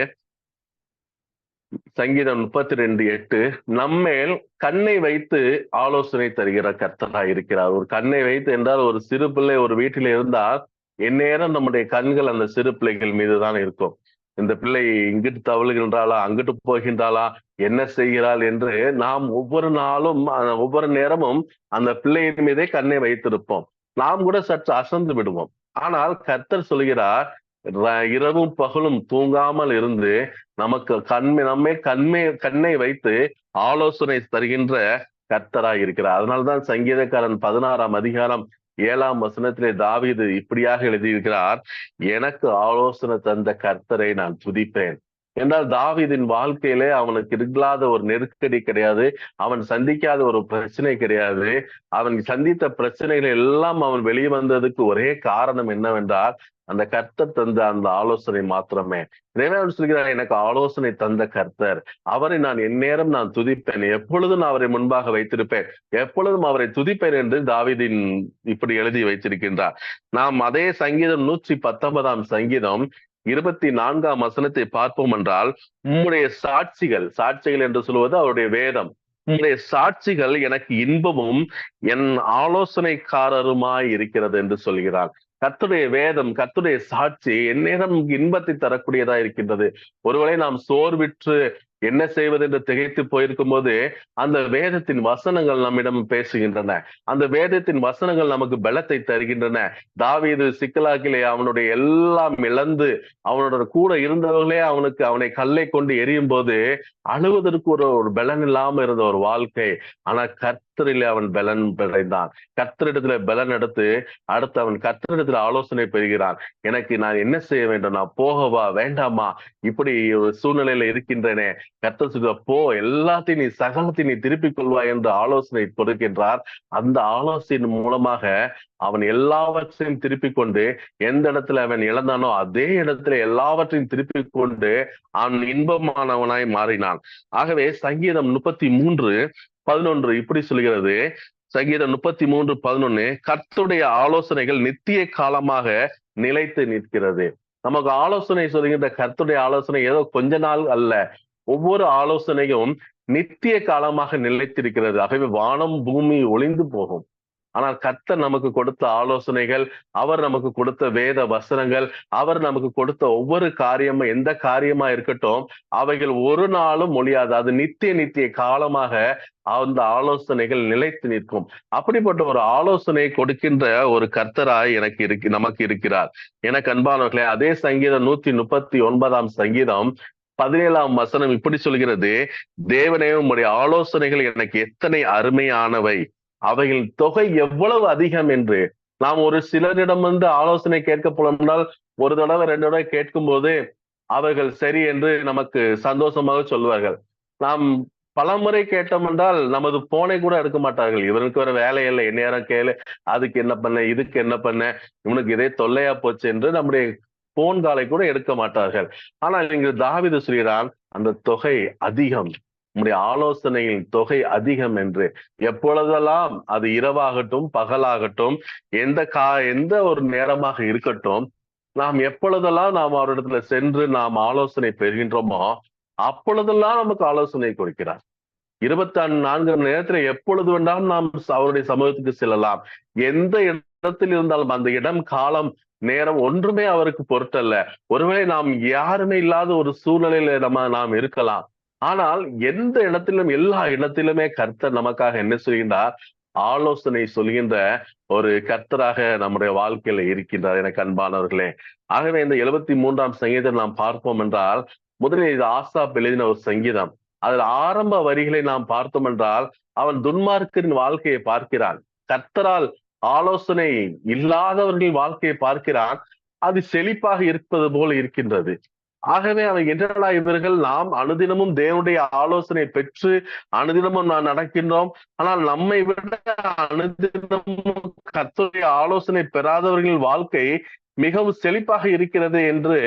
Speaker 1: சங்கீதம் 32:8, நம்மேல் கண்ணை வைத்து ஆலோசனை தருகிற கர்த்தராய் இருக்கிறார். ஒரு கண்ணை வைத்து என்றால் ஒரு சிறு பிள்ளை ஒரு வீட்டில் இருந்தால் எந்நேரம் நம்முடைய கண்கள் அந்த சிறு பிள்ளைகள் மீதுதான் இருக்கும். இந்த பிள்ளை இங்கிட்டு தவழுகின்றாளா, அங்கிட்டு போகின்றாளா, என்ன செய்கிறாள் என்று நாம் ஒவ்வொரு நாளும் ஒவ்வொரு நேரமும் அந்த பிள்ளையின் மீதே கண்ணை வைத்திருப்போம். நாம் கூட சற்று அசந்து விடுவோம். ஆனால் கர்த்தர் சொல்கிறார், இரவும் பகலும் தூங்காமல் இருந்து நமக்கு கண்ணை வைத்து ஆலோசனை தருகின்ற கர்த்தராய் இருக்கிறார். அதனால்தான் சங்கீதக்காரன் 16ஆம் அதிகாரம் 7ஆம் வசனத்திலே தாவீது இப்படியாக எழுதியிருக்கிறார், எனக்கு ஆலோசனை தந்த கர்த்தரை நான் துதிப்பேன் என்றால் தாவீதின் வாழ்க்கையிலே அவனுக்கு இல்லாத ஒரு நெருக்கடி கிடையாது, அவன் சந்திக்காத ஒரு பிரச்சனை கிடையாது. அவன் சந்தித்த பிரச்சனைகள் எல்லாம் அவன் வெளியே வந்ததுக்கு ஒரே காரணம் என்னவென்றால் அந்த கர்த்தர் தந்த அந்த ஆலோசனை மாத்திரமே. எனவே அவன் சொல்கிறார், எனக்கு ஆலோசனை தந்த கர்த்தர், அவரை நான் எந்நேரம் நான் துதிப்பேன், எப்பொழுதும் நான் அவரை முன்பாக வைத்திருப்பேன், எப்பொழுதும் அவரை துதிப்பேன் என்று தாவீதின் இப்படி எழுதி வைத்திருக்கின்றார். நாம் அதே சங்கீதம் 119ஆம் சங்கீதம் 24ஆம் வசனத்தை பார்ப்போம் என்றால், உம்முடைய சாட்சிகள் என்று சொல்வது அவருடைய வேதம், உம்முடைய சாட்சிகள் எனக்கு இன்பமும் என் ஆலோசனைக்காரருமாய் இருக்கிறது என்று சொல்கிறார். கர்த்தருடைய வேதம், கர்த்தருடைய சாட்சி எந்நேரம் இன்பத்தை தரக்கூடியதா இருக்கின்றது. ஒருவேளை நாம் சோர்விற்று என்ன செய்வது என்று திகைத்து போயிருக்கும் போது அந்த வேதத்தின் வசனங்கள் நம்மிடம் பேசுகின்றன. அந்த வேதத்தின் வசனங்கள் நமக்கு பலத்தை தருகின்றன. தாவீது சிக்கலாக்கிலே அவனுடைய எல்லாம் இழந்து அவனோட கூட இருந்தவர்களே அவனை கல்லை கொண்டு எரியும் போது அழுவதற்கு ஒரு பலன் இல்லாம இருந்த ஒரு வாழ்க்கை. ஆனா கர்த்தரிலே அவன் பலன் அடைந்தான். கர்த்தரிடத்துல பலன் அடுத்து அவன் கர்த்தரிடத்துல ஆலோசனை பெறுகிறான். எனக்கு நான் என்ன செய்ய வேண்டும், நான் போகவா வேண்டாமா, இப்படி ஒரு சூழ்நிலையில இருக்கின்றனே, கர்த்தர் சொல்ற, போ, எல்லாத்தையும் நீ சகலத்தையும் நீ திருப்பிக் கொள்வாய் என்று ஆலோசனை கொடுக்கின்றார். அந்த ஆலோசனையின் மூலமாக அவன் எல்லாவற்றையும் திருப்பிக் கொண்டு, எந்த இடத்துல அவன் இழந்தானோ அதே இடத்துல எல்லாவற்றையும் திருப்பிக் கொண்டு அவன் இன்பமானவனாய் மாறினான். ஆகவே சங்கீதம் 33:11 இப்படி சொல்கிறது. சங்கீதம் 33:11, கர்த்தருடைய ஆலோசனைகள் நித்திய காலமாக நிலைத்து நிற்கிறது. நமக்கு ஆலோசனை சொல்கின்ற கர்த்தருடைய ஆலோசனை ஏதோ கொஞ்ச நாள் அல்ல, ஒவ்வொரு ஆலோசனையும் நித்திய காலமாக நிலைத்திருக்கிறது. ஆகவே வானம் பூமி ஒளிந்து போகும், ஆனால் கர்த்தர் நமக்கு கொடுத்த ஆலோசனைகள், அவர் நமக்கு கொடுத்த வேத வசனங்கள், அவர் நமக்கு கொடுத்த ஒவ்வொரு காரியமும், எந்த காரியமா இருக்கட்டும், அவைகள் ஒரு நாளும் ஒழியாது. அது நித்திய காலமாக அந்த ஆலோசனைகள் நிலைத்து நிற்கும். அப்படிப்பட்ட ஒரு ஆலோசனை கொடுக்கின்ற ஒரு கர்த்தராய் நமக்கு இருக்கிறார். எனக்கு அன்பானவர்களே, அதே சங்கீதம் 139 சங்கீதம் 17 வசனம் இப்படி சொல்கிறது. தேவனே, உம்முடைய ஆலோசனைகள் எனக்கு எத்தனை அருமையானவை, அவைகள் தொகை எவ்வளவு அதிகம் என்று. நாம் ஒரு சிலரிடம் ஆலோசனை கேட்க போனால் ஒரு தடவை 2 தடவை கேட்கும் போது அவர்கள் சரி என்று நமக்கு சந்தோஷமாக சொல்வார்கள். நாம் பலமுறை கேட்டோம் என்றால் நமது போனை கூட எடுக்க மாட்டார்கள். இவனுக்கு வேற வேலை இல்லை, எந்நேரம் கேளு, அதுக்கு என்ன பண்ண, இதுக்கு என்ன பண்ண, இவனுக்கு இதே தொல்லையா போச்சு என்று நம்முடைய போன் காலை கூட எடுக்க மாட்டார்கள். ஆனால் இங்கு தாவீது சொல்கிறான், அந்த தொகை அதிகம், உம்முடைய ஆலோசனையின் தொகை அதிகம் என்று. எப்பொழுதெல்லாம் அது இரவாகட்டும் பகலாகட்டும், எந்த ஒரு நேரமாக இருக்கட்டும், நாம் எப்பொழுதெல்லாம் நாம் அவரிடத்துல சென்று நாம் ஆலோசனை பெறுகின்றோமோ அப்பொழுதெல்லாம் நமக்கு ஆலோசனை கொடுக்கிறார். 24 மணி நேரத்துல எப்பொழுது வேண்டாலும் நாம் அவருடைய சமூகத்துக்கு செல்லலாம். எந்த இடத்தில் இருந்தாலும் அந்த இடம், காலம், நேரம் ஒன்றுமே அவருக்கு பொருட்டல்ல. ஒருவேளை நாம் யாருமே இல்லாத ஒரு சூழ்நிலையில நாம் இருக்கலாம். ஆனால் எந்த இடத்திலும், எல்லா இடத்திலுமே கர்த்தர் நமக்காக என்ன சொல்கின்றார்? ஆலோசனை சொல்கின்ற ஒரு கர்த்தராக நம்முடைய வாழ்க்கையில இருக்கின்றார். எனக்கு அன்பானவர்களே, ஆகவே இந்த 73 சங்கீதம் நாம் பார்ப்போம் என்றால், முதலில் இது ஆசாப் எழுதின ஒரு சங்கீதம். அதில் ஆரம்ப வரிகளை நாம் பார்த்தோம் என்றால், அவன் துன்மார்க்கரின் வாழ்க்கையை பார்க்கிறான், கர்த்தரால் ஆலோசனை இல்லாதவர்களின் வாழ்க்கையை பார்க்கிறான். அது செழிப்பாக இருப்பது போல இருக்கின்றது. ஆகவே அவன் என்னடா இவர்கள், நாம் அனுதினமும் தேவனுடைய ஆலோசனை பெற்று அனுதினமும் நான் நடக்கின்றோம், ஆனால் நம்மை விட அனுதினமும் கர்த்தருடைய ஆலோசனை பெறாதவர்கள் வாழ்க்கை மிகவும் செழிப்பாக இருக்கிறது என்று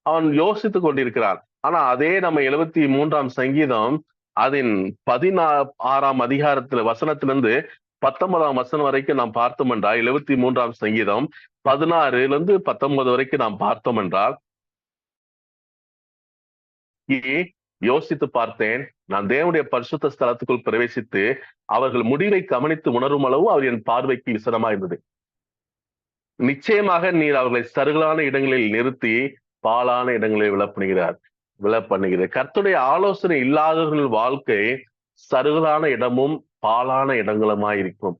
Speaker 1: அவன் யோசித்துக் கொண்டிருக்கிறான். ஆனா அதே நம்ம 73 சங்கீதம் அதன் 16 அதிகாரத்துல வசனத்திலிருந்து 19 வசனம் வரைக்கும் நாம் பார்த்தோம் என்றால், 73 சங்கீதம் 16 வரைக்கும் நாம் பார்த்தோம் என்றால், யோசித்து பார்த்தேன், நான் தேவனுடைய பரிசுத்த ஸ்தலத்துக்குள் பிரவேசித்து அவர்கள் முடிவை கவனித்து உணரும் அளவு அவர் என் பார்வைக்கு விசனமா இருந்தது. நிச்சயமாக நீர் அவர்களை சருகலான இடங்களில் நிறுத்தி பாலான இடங்களை விழப்பண்ணுகிறார். கர்த்தருடைய ஆலோசனை இல்லாதவர்கள் வாழ்க்கை சருகலான இடமும் பாலான இடங்களுமாயிருக்கும்.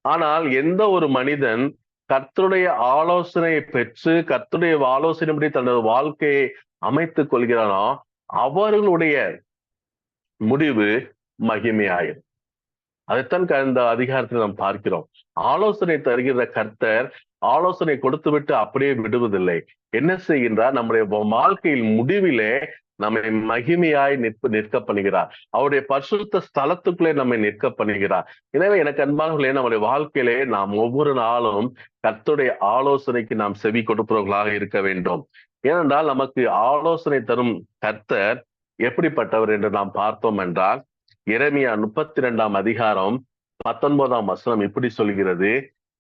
Speaker 1: ஆனால் எந்த ஒரு மனிதன் கர்த்தருடைய ஆலோசனையை பெற்று கர்த்தருடைய ஆலோசனைப்படி தனது வாழ்க்கையை அமைத்துக் கொள்கிறானோ அவர்களுடைய முடிவு மகிமையாயிரும். அதைத்தான் இந்த அதிகாரத்தில் நாம் பார்க்கிறோம். ஆலோசனை தருகிற கர்த்தர் ஆலோசனை கொடுத்து விட்டு அப்படியே விடுவதில்லை. என்ன செய்கின்றார்? நம்முடைய வாழ்க்கையில் முடிவிலே நம்மை மகிமையாய் நிற்க பண்ணுகிறார். அவருடைய பரிசுத்த ஸ்தலத்துக்குள்ளே நம்மை நிற்க பண்ணுகிறார். எனவே எனக்கு அன்பானவர்களே, நம்முடைய வாழ்க்கையிலே நாம் ஒவ்வொரு நாளும் கர்த்தருடைய ஆலோசனைக்கு நாம் செவி கொடுப்பவர்களாக இருக்க வேண்டும். ஏனென்றால் நமக்கு ஆலோசனை தரும் கர்த்தர் எப்படிப்பட்டவர் என்று நாம் பார்த்தோம் என்றால், எரேமியா 32 அதிகாரம் 19 வசனம் இப்படி சொல்கிறது.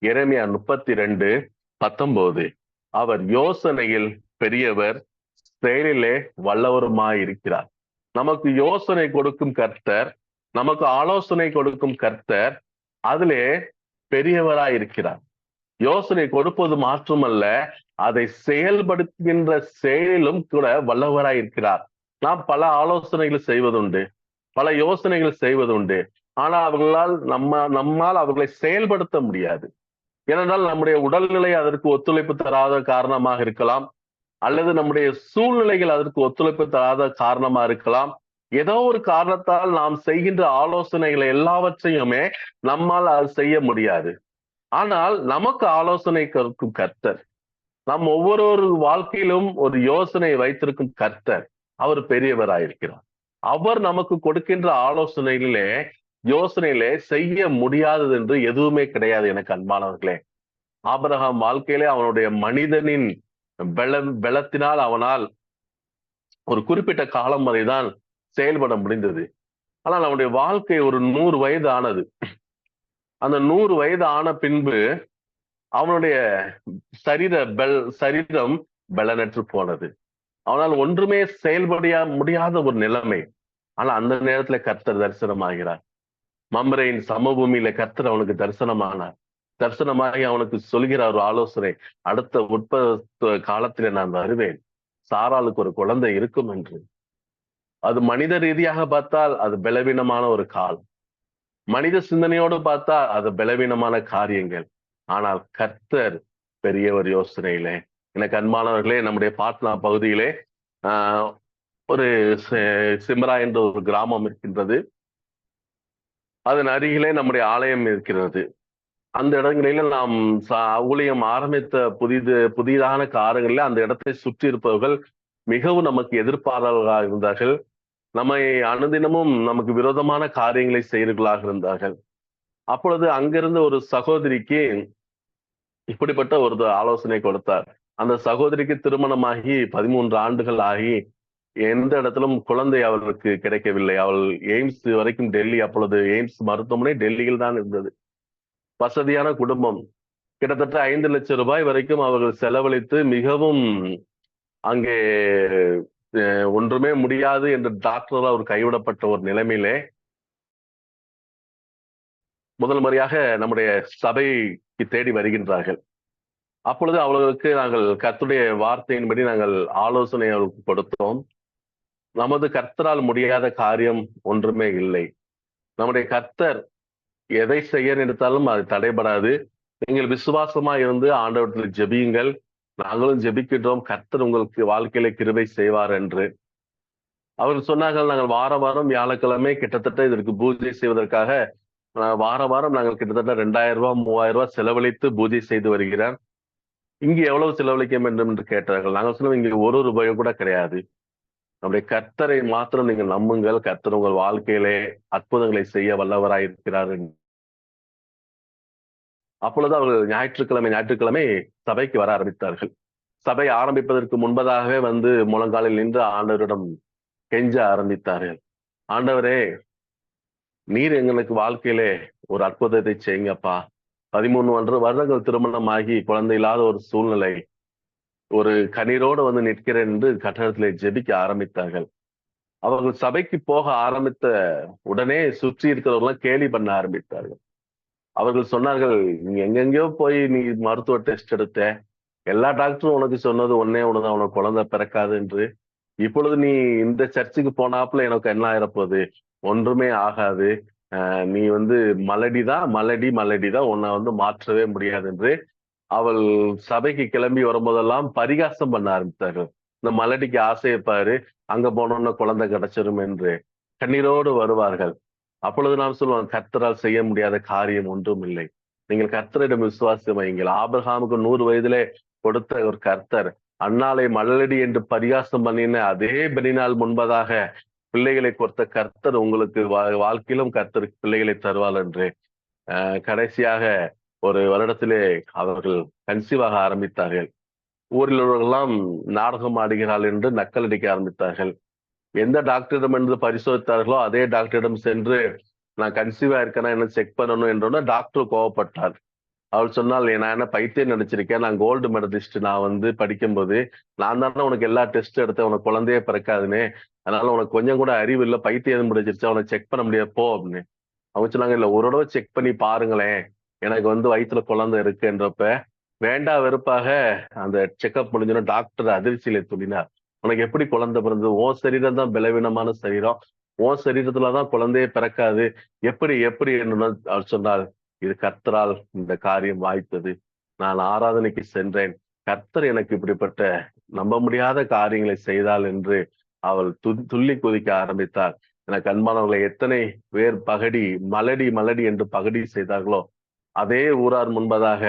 Speaker 1: எரேமியா 32:19, அவர் யோசனையில் பெரியவர், செயலிலே வல்லவருமாயிருக்கிறார். நமக்கு யோசனை கொடுக்கும் கர்த்தர், நமக்கு ஆலோசனை கொடுக்கும் கர்த்தர் அதிலே பெரியவராயிருக்கிறார். யோசனை கொடுப்பது மாற்றமல்ல, அதை செயல்படுத்துகின்ற செயலிலும் கூட வல்லவராயிருக்கிறார். நாம் பல ஆலோசனைகள் செய்வதுண்டு, பல யோசனைகள் செய்வதுண்டு. ஆனால் நம்மால் அவர்களை செயல்படுத்த முடியாது. ஏனென்றால் நம்முடைய உடல்நிலை அதற்கு ஒத்துழைப்பு தராத காரணமாக இருக்கலாம், அல்லது நம்முடைய சூழ்நிலைகள் அதற்கு ஒத்துழைப்பு தராத காரணமா இருக்கலாம். ஏதோ ஒரு காரணத்தால் நாம் செய்கின்ற ஆலோசனைகளை எல்லாவற்றையுமே நம்மால் அது செய்ய முடியாது. ஆனால் நமக்கு ஆலோசனை கொடுக்கும் கர்த்தர், நம் ஒவ்வொரு வாழ்க்கையிலும் ஒரு யோசனை வைத்திருக்கும் கர்த்தர், அவர் பெரியவராயிருக்கிறார். அவர் நமக்கு கொடுக்கின்ற யோசனையிலே செய்ய முடியாதது என்று எதுவுமே கிடையாது. எனக்கு அன்பானவர்களே, ஆபிரகாம் வாழ்க்கையிலே அவனுடைய மனிதனின் பலத்தினால் அவனால் ஒரு குறிப்பிட்ட காலம் வரைதான் செயல்பட முடிந்தது. ஆனால் அவனுடைய வாழ்க்கை ஒரு 100 வயது ஆனது. அந்த 100 வயது ஆன பின்பு அவனுடைய சரீரம் பலனற்று போனது. அவனால் ஒன்றுமே செயல்பட முடியாத ஒரு நிலைமை. ஆனா அந்த நேரத்துல கர்த்தர் தரிசனமாகிறார். மம்ரேயின் சமபூமியில கர்த்தர் அவனுக்கு தரிசனமானார். தரிசனமாகி அவனுக்கு சொல்கிற ஒரு ஆலோசனை, அடுத்த காலத்திலே நான் வருவேன், சாராளுக்கு ஒரு குழந்தை இருக்கும் என்று. அது மனித ரீதியாக பார்த்தால் அது பலவீனமான ஒரு கால், மனித சிந்தனையோடு பார்த்தா அது பலவீனமான காரியங்கள். ஆனால் கர்த்தர் பெரிய ஒரு யோசனையிலே, எனக்கு அன்பானவர்களே, நம்முடைய பாட்னா பகுதியிலே ஒரு சிம்ரா என்ற ஒரு கிராமம் இருக்கின்றது. அதன் அருகிலே நம்முடைய ஆலயம் இருக்கிறது. அந்த இடங்களில நாம் ஊழியம் ஆரம்பித்த புதிதான காலங்களில் அந்த இடத்தை சுற்றி இருப்பவர்கள் மிகவும் நமக்கு எதிர்ப்பாளர்களாக இருந்தார்கள். நம்மை அனுதினமும் நமக்கு விரோதமான காரியங்களை செய்யர்களாக இருந்தார்கள். அப்பொழுது அங்கிருந்த ஒரு சகோதரிக்கு இப்படிப்பட்ட ஒரு ஆலோசனை கொடுத்தார். அந்த சகோதரிக்கு திருமணமாகி 13 ஆண்டுகள் ஆகி எந்த இடத்திலும் குழந்தை அவர்களுக்கு கிடைக்கவில்லை. அவள் எய்ம்ஸ் வரைக்கும் டெல்லி, அப்பொழுது எய்ம்ஸ் மருத்துவமனை டெல்லியில் தான் இருந்தது. வசதியான குடும்பம். கிட்டத்தட்ட 5 லட்சம் ரூபாய் வரைக்கும் அவர்கள் செலவழித்து மிகவும் அங்கே ஒன்றுமே முடியாது என்று டாக்டரால் அவர் கைவிடப்பட்ட ஒரு நிலைமையிலே முதல் முறையாக நம்முடைய சபைக்கு தேடி வருகின்றார்கள். அப்பொழுது அவர்களுக்கு நாங்கள் கர்த்தருடைய வார்த்தையின்படி நாங்கள் ஆலோசனை அவர்களுக்கு கொடுத்தோம். நமது கர்த்தரால் முடியாத காரியம் ஒன்றுமே இல்லை. நம்முடைய கர்த்தர் எதை செய்ய நினைத்தாலும் அது தடைபடாது. நீங்கள் விசுவாசமா இருந்து ஆண்டவரத்தில் ஜெபியுங்கள், நாங்களும் ஜெபிக்கின்றோம், கர்த்தர் உங்களுக்கு வாழ்க்கையில கிருபை செய்வார் என்று. அவர்கள் சொன்னார்கள், நாங்கள் வாரம் வியாழக்கிழமை கிட்டத்தட்ட இதற்கு பூஜை செய்வதற்காக வாரம் நாங்கள் கிட்டத்தட்ட 2000 ரூபாய் 3000 ரூபாய் செலவழித்து பூஜை செய்து வருகிறேன். இங்கு எவ்வளவு செலவழிக்க வேண்டும் என்று கேட்டார்கள். நாங்கள் சொன்னோம், இங்கு 1 ரூபாயும் கூட கிடையாது. நம்முடைய கர்த்தரை மாத்திரம் நீங்கள் நம்புங்கள், கர்த்தர் உங்கள் வாழ்க்கையிலே அற்புதங்களை செய்ய வல்லவராய் இருக்கிறார். அப்பொழுது அவர்கள் ஞாயிற்றுக்கிழமை சபைக்கு வர ஆரம்பித்தார்கள். சபை ஆரம்பிப்பதற்கு முன்பதாகவே வந்து முழங்காலில் நின்று ஆண்டவரிடம் கெஞ்ச ஆரம்பித்தார்கள். ஆண்டவரே, நீர் எங்களுக்கு வாழ்க்கையிலே ஒரு அற்புதத்தை செய்யுங்கப்பா. 13 வருடங்கள் திருமணமாகி குழந்தை இல்லாத ஒரு சூழ்நிலை, ஒரு கண்ணீரோடு வந்து நிற்கிறேன் என்று கட்டடத்திலே ஜெபிக்க ஆரம்பித்தார்கள். அவர்கள் சபைக்கு போக ஆரம்பித்த உடனே சுற்றி இருக்கிறவர்களாம் கேலி பண்ண ஆரம்பித்தார்கள். அவர்கள் சொன்னார்கள், நீ எங்கெங்கயோ போய் நீ மருத்துவ டெஸ்ட் எடுத்த, எல்லா டாக்டரும் உனக்கு சொன்னது ஒன்னே ஒண்ணுதான், உனக்கு குழந்தை பிறக்காது என்று. இப்பொழுது நீ இந்த சர்ச்சுக்கு போனாப்புல எனக்கு என்ன ஆயிரப்போகுது, ஒன்றுமே ஆகாது, நீ வந்து மலடிதான், உன்னை வந்து மாற்றவே முடியாது என்று அவள் சபைக்கு கிளம்பி வரும்போதெல்லாம் பரிகாசம் பண்ண ஆரம்பித்தார்கள். இந்த மலடிக்கு ஆசையப்பாரு, அங்க போனோம்னா குழந்தை கிடைச்சிரும் என்று கண்ணீரோடு வருவார்கள். அப்பொழுது நாம் சொல்லுவோம், கர்த்தரால் செய்ய முடியாத காரியம் ஒன்றும் இல்லை. நீங்கள் கர்த்தரிடம் விசுவாசம் வையுங்கள். ஆபிரகாமுக்கு 100 வயதிலே கொடுத்த ஒரு கர்த்தர், அன்னாளை மலடி என்று பரிகாசம் பண்ணின அதே பெனினால் முன்பதாக பிள்ளைகளை கொடுத்த கர்த்தர் உங்களுக்கு வாழ்க்கையிலும் கர்த்தருக்கு பிள்ளைகளை தருவாள் என்று. கடைசியாக ஒரு வருடத்திலே அவர்கள் கன்சீவாக ஆரம்பித்தார்கள். ஊரில் உள்ளவர்களெல்லாம் நாடகம் ஆடுகிறாள் என்று நக்கல் அடிக்க ஆரம்பித்தார்கள். எந்த டாக்டரிடம் என்று பரிசோதித்தார்களோ அதே டாக்டரிடம் சென்று நான் கன்சீவா இருக்கேன்னா என்ன செக் பண்ணணும் என்றோன்னா டாக்டர் கோவப்பட்டார். அவள் சொன்னால், நான் என்ன பைத்தியம் நினைச்சிருக்கேன், நான் கோல்டு மெடலிஸ்ட், நான் வந்து படிக்கும்போது நான் தானே உனக்கு எல்லா டெஸ்ட் எடுத்தேன், உனக்கு குழந்தையே பிறக்காதுன்னு, அதனால உனக்கு கொஞ்சம் கூட அறிவு இல்லை, பைத்தியம் முடிச்சிருச்சா, உனக்கு செக் பண்ண முடியாது போ அப்படின்னு. அவங்க சொன்னாங்க, இல்ல ஒரு தடவை செக் பண்ணி பாருங்களேன், எனக்கு வந்து வயிற்றுல குழந்தை இருக்குன்றப்ப வேண்டா வெறுப்பாக அந்த செக்அப் முடிஞ்சோன்னா டாக்டர் அதிர்ச்சியில துணினார். உனக்கு எப்படி குழந்தை பிறந்தது, உன் சரீரம் தான் பலவீனமான சரீரம், உன் சரீரத்துலதான் குழந்தையே பிறக்காது, எப்படி என்று அவர் சொன்னார். இது கர்த்தரால் இந்த காரியம் வாய்த்தது. நான் ஆராதனைக்கு சென்றேன், கர்த்தர் எனக்கு இப்படிப்பட்ட நம்ப முடியாத காரியங்களை செய்தாள் என்று அவள் துள்ளி குதிக்க ஆரம்பித்தார். எனக்கு அன்பானவர்களை, எத்தனை பேர் மலடி என்று பகடி செய்தார்களோ அதே ஊரார் முன்பதாக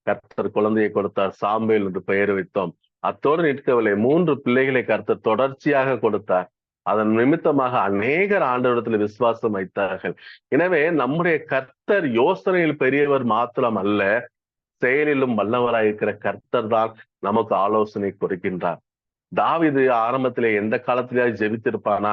Speaker 1: கர்த்தர் குழந்தையை கொடுத்தார். சாம்பேல் என்று பெயர் வைத்தோம். அத்தோடு நிற்கவில்லை, 3 பிள்ளைகளை கர்த்தர் தொடர்ச்சியாக கொடுத்தார். அதன் நிமித்தமாக அநேகர் ஆண்டவரிடத்தில் விசுவாசம் வைத்தார்கள். எனவே நம்முடைய கர்த்தர் யோசனையில் பெரியவர் மாத்திரம் அல்ல, செயலிலும் வல்லவராயிருக்கிற கர்த்தர் தான் நமக்கு ஆலோசனை கொடுக்கின்றார். தாவீது ஆரம்பத்திலே எந்த காலத்திலேயாவது ஜெபித்திருப்பானா?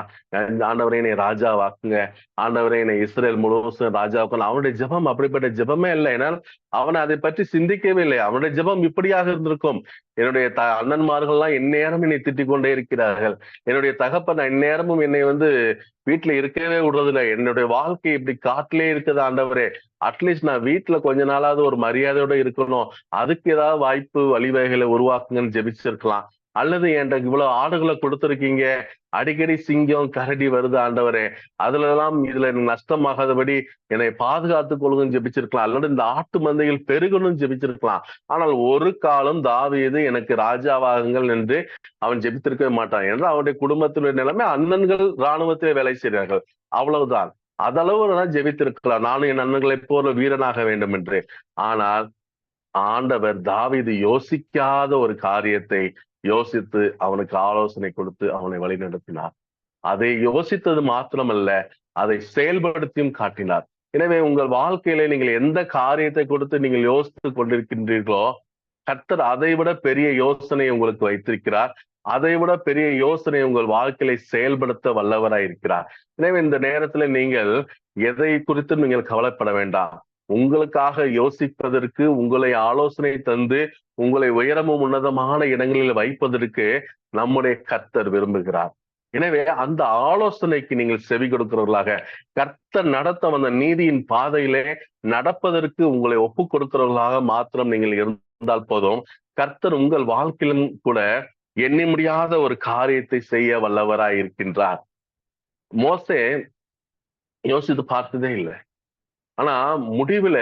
Speaker 1: ஆண்டவரே என்னை ராஜாவாக்குங்க, ஆண்டவரே என்னை இஸ்ரேல் முழுவதும் ராஜாவாக்குங்க. அவனுடைய ஜெபம் அப்படிப்பட்ட ஜெபமே இல்லை. ஏன்னால் அவன் அதை பற்றி சிந்திக்கவே இல்லை. அவனுடைய ஜெபம் இப்படியாக இருந்திருக்கும்: என்னுடைய அண்ணன்மார்கள்லாம் எந்நேரம் என்னை திட்டிக் கொண்டே இருக்கிறார்கள், என்னுடைய தகப்பன் எந்நேரமும் என்னை வீட்டுல இருக்கவே விடுறதில்லை, என்னுடைய வாழ்க்கை இப்படி காட்டிலே இருக்குது ஆண்டவரே, அட்லீஸ்ட் நான் வீட்டுல கொஞ்ச நாளாவது ஒரு மரியாதையோட இருக்கணும், அதுக்கு ஏதாவது வாய்ப்பு வழிவகைகளை உருவாக்குங்கன்னு ஜெபிச்சிருக்கலாம். அல்லது என்கிட்ட இவ்வளவு ஆடுகளை கொடுத்துருக்கீங்க, அடிக்கடி சிங்கம் கரடி வருது ஆண்டவரே, இதுல நஷ்டமாகாதபடி என்னை பாதுகாத்துக் கொள்ளுங்கன்னு ஜெபிச்சிருக்கலாம். அல்லது இந்த ஆட்டு மந்தைகள் பெருகணும்னு ஜெபிச்சிருக்கலாம். ஆனால் ஒரு காலம் தாவீது எனக்கு ராஜாவாகுங்கள் என்று அவன் ஜெபித்திருக்கவே மாட்டான். என்று அவனுடைய குடும்பத்தினுடைய நிலைமை, அண்ணன்கள் இராணுவத்திலே வேலை செய்கிறார்கள், அவ்வளவுதான். அதளவு தான் ஜெபித்திருக்கலாம், நானும் என் அண்ணன்களை போல வீரனாக வேண்டும் என்று. ஆனால் ஆண்டவர் தாவீது யோசிக்காத ஒரு காரியத்தை யோசித்து அவனுக்கு ஆலோசனை கொடுத்து அவனை வழிநடத்தினார். அதை யோசித்தது மாத்திரமல்ல, அதை செயல்படுத்தியும் காட்டினார். எனவே உங்கள் வாழ்க்கையில நீங்கள் எந்த காரியத்தை கொடுத்து நீங்கள் யோசித்துக் கொண்டிருக்கின்றீர்களோ, கர்த்தர் அதை விட பெரிய யோசனை உங்களுக்கு வைத்திருக்கிறார். அதை விட பெரிய யோசனை உங்கள் வாழ்க்கையை செயல்படுத்த வல்லவராய் இருக்கிறார். எனவே இந்த நேரத்துல நீங்கள் எதை குறித்து நீங்கள் கவலைப்பட வேண்டாம். உங்களுக்காக யோசிப்பதற்கு, உங்களை ஆலோசனை தந்து உங்களை உயரமும் உன்னதமான இடங்களில் வைப்பதற்கு நம்முடைய கர்த்தர் விரும்புகிறார். எனவே அந்த ஆலோசனைக்கு நீங்கள் செவி கொடுக்கிறவர்களாக, கர்த்தர் நடத்த வந்த நீதியின் பாதையிலே நடப்பதற்கு உங்களை ஒப்பு கொடுக்கிறவர்களாக மாத்திரம் நீங்கள் இருந்தால் போதும். கர்த்தர் உங்கள் வாழ்க்கையிலும் கூட எண்ணி முடியாத ஒரு காரியத்தை செய்ய வல்லவராய் இருக்கின்றார். மோசே யோசித்து பார்த்ததே இல்லை. ஆனா முடிவுல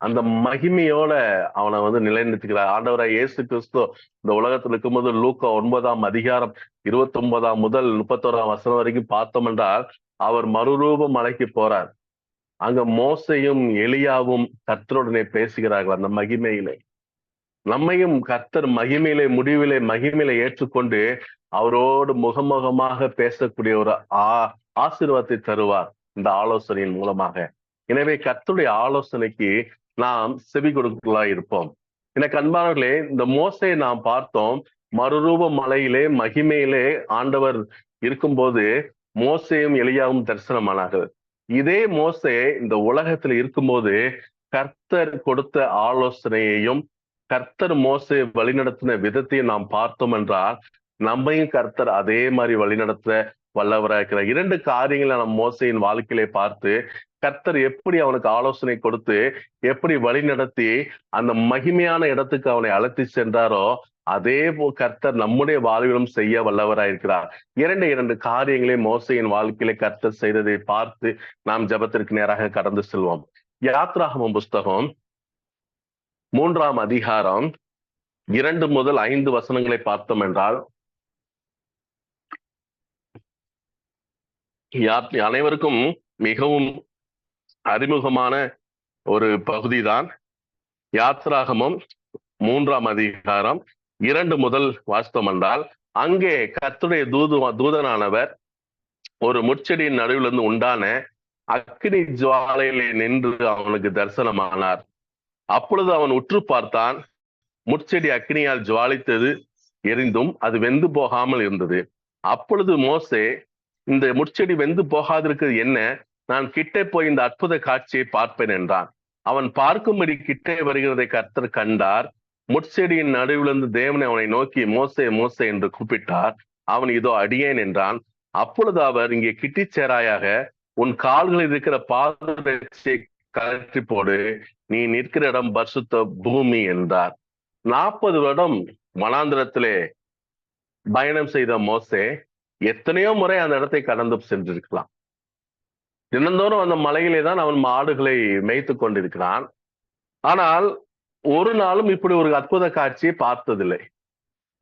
Speaker 1: அந்த மகிமையோட அவனை நிலைநிறுத்துகிறார். ஆண்டவராய் இயேசு கிறிஸ்து இந்த உலகத்தில் இருக்கும்போது லூக்கா 9ஆம் அதிகாரம் 29 முதல் 31 வரைக்கும் பார்த்தோம் என்றால், அவர் மறுரூப மலைக்கு போறார். அங்க மோசையும் எலியாவும் கர்த்தருடனே பேசுகிறார்கள் அந்த மகிமையிலே. நம்மையும் கர்த்தர் மகிமையிலே, முடிவிலே மகிமையிலே ஏற்றுக்கொண்டு அவரோடு முகமுகமாக பேசக்கூடிய ஒரு ஆசீர்வாதத்தை தருவார் இந்த ஆலோசனையின் மூலமாக. எனவே கர்த்தருடைய ஆலோசனைக்கு நாம் செவி கொடுக்கலா இருப்போம். எனக்கு அன்பானவர்களே, இந்த மோசையை நாம் பார்த்தோம். மறுரூப மலையிலே மகிமையிலே ஆண்டவர் இருக்கும்போது மோசையும் எலியாவும் தரிசனமானார்கள். இதே மோசே இந்த உலகத்தில் இருக்கும்போது கர்த்தர் கொடுத்த ஆலோசனையையும் கர்த்தர் மோசே வழிநடத்தின விதத்தையும் நாம் பார்த்தோம் என்றால், நம்மையும் கர்த்தர் அதே மாதிரி வழிநடத்த வல்லவராக இருக்கிறார். 2 காரியங்களை நம் மோசையின் வாழ்க்கையிலே பார்த்து, கர்த்தர் எப்படி அவனுக்கு ஆலோசனை கொடுத்து எப்படி வழி நடத்தி அந்த மகிமையான இடத்துக்கு அவனை அழைத்து சென்றாரோ, அதே போல் கர்த்தர் நம்முடைய வாழ்விலும் செய்ய வல்லவராயிருக்கிறார். 2 காரியங்களை மோசையின் வாழ்க்கையிலே கர்த்தர் செய்ததை பார்த்து நாம் ஜெபத்திற்கு நேராக கடந்து செல்வோம். யாத்ராகமம் புஸ்தகம் 3ஆம் அதிகாரம் 2 முதல் 5 வசனங்களை பார்த்தோம் என்றால், அனைவருக்கும் மிகவும் அறிமுகமான ஒரு பகுதிதான். யாத்ராகமம் 3ஆம் அதிகாரம் 2 முதல் வாசித்தோம் என்றால், அங்கே கர்த்தருடைய தூதனானவர் ஒரு முட்செடியின் நடுவிலிருந்து உண்டான அக்கினி ஜுவாலையிலே நின்று அவனுக்கு தரிசனமானார். அப்பொழுது அவன் உற்று பார்த்தான். முட்செடி அக்கினியால் ஜுவாலித்தது, எரிந்தும் அது வெந்து போகாமல் இருந்தது. அப்பொழுது மோசே, இந்த முட்செடி வெந்து போகாதிருக்கிறது என்ன? நான் கிட்டே போய் இந்த அற்புத காட்சியை பார்ப்பேன் என்றான். அவன் பார்க்கும்படி கிட்டே வருகிறதை கர்த்தர் கண்டார். முட்செடியின் நடுவிலிருந்து தேவனை அவனை நோக்கி, மோசே மோசே என்று கூப்பிட்டார். அவன் இதோ அடியேன் என்றான். அப்பொழுது அவர், இங்கே கிட்டி சேராயாக, உன் கால்களில் இருக்கிற பாதரட்சையை கழற்றி போடு, நீ நிற்கிற இடம் பரிசுத்த பூமி என்றார். 40 வருடம் வனாந்திரத்திலே பயணம் செய்த மோசே எத்தனையோ முறை அந்த இடத்தை கடந்து சென்றிருக்கலாம். தினந்தோறும் அந்த மலையிலே தான் அவன் மாடுகளை மேய்த்து கொண்டிருக்கிறான். ஆனால் ஒரு நாளும் இப்படி ஒரு அற்புத காட்சியை பார்த்ததில்லை.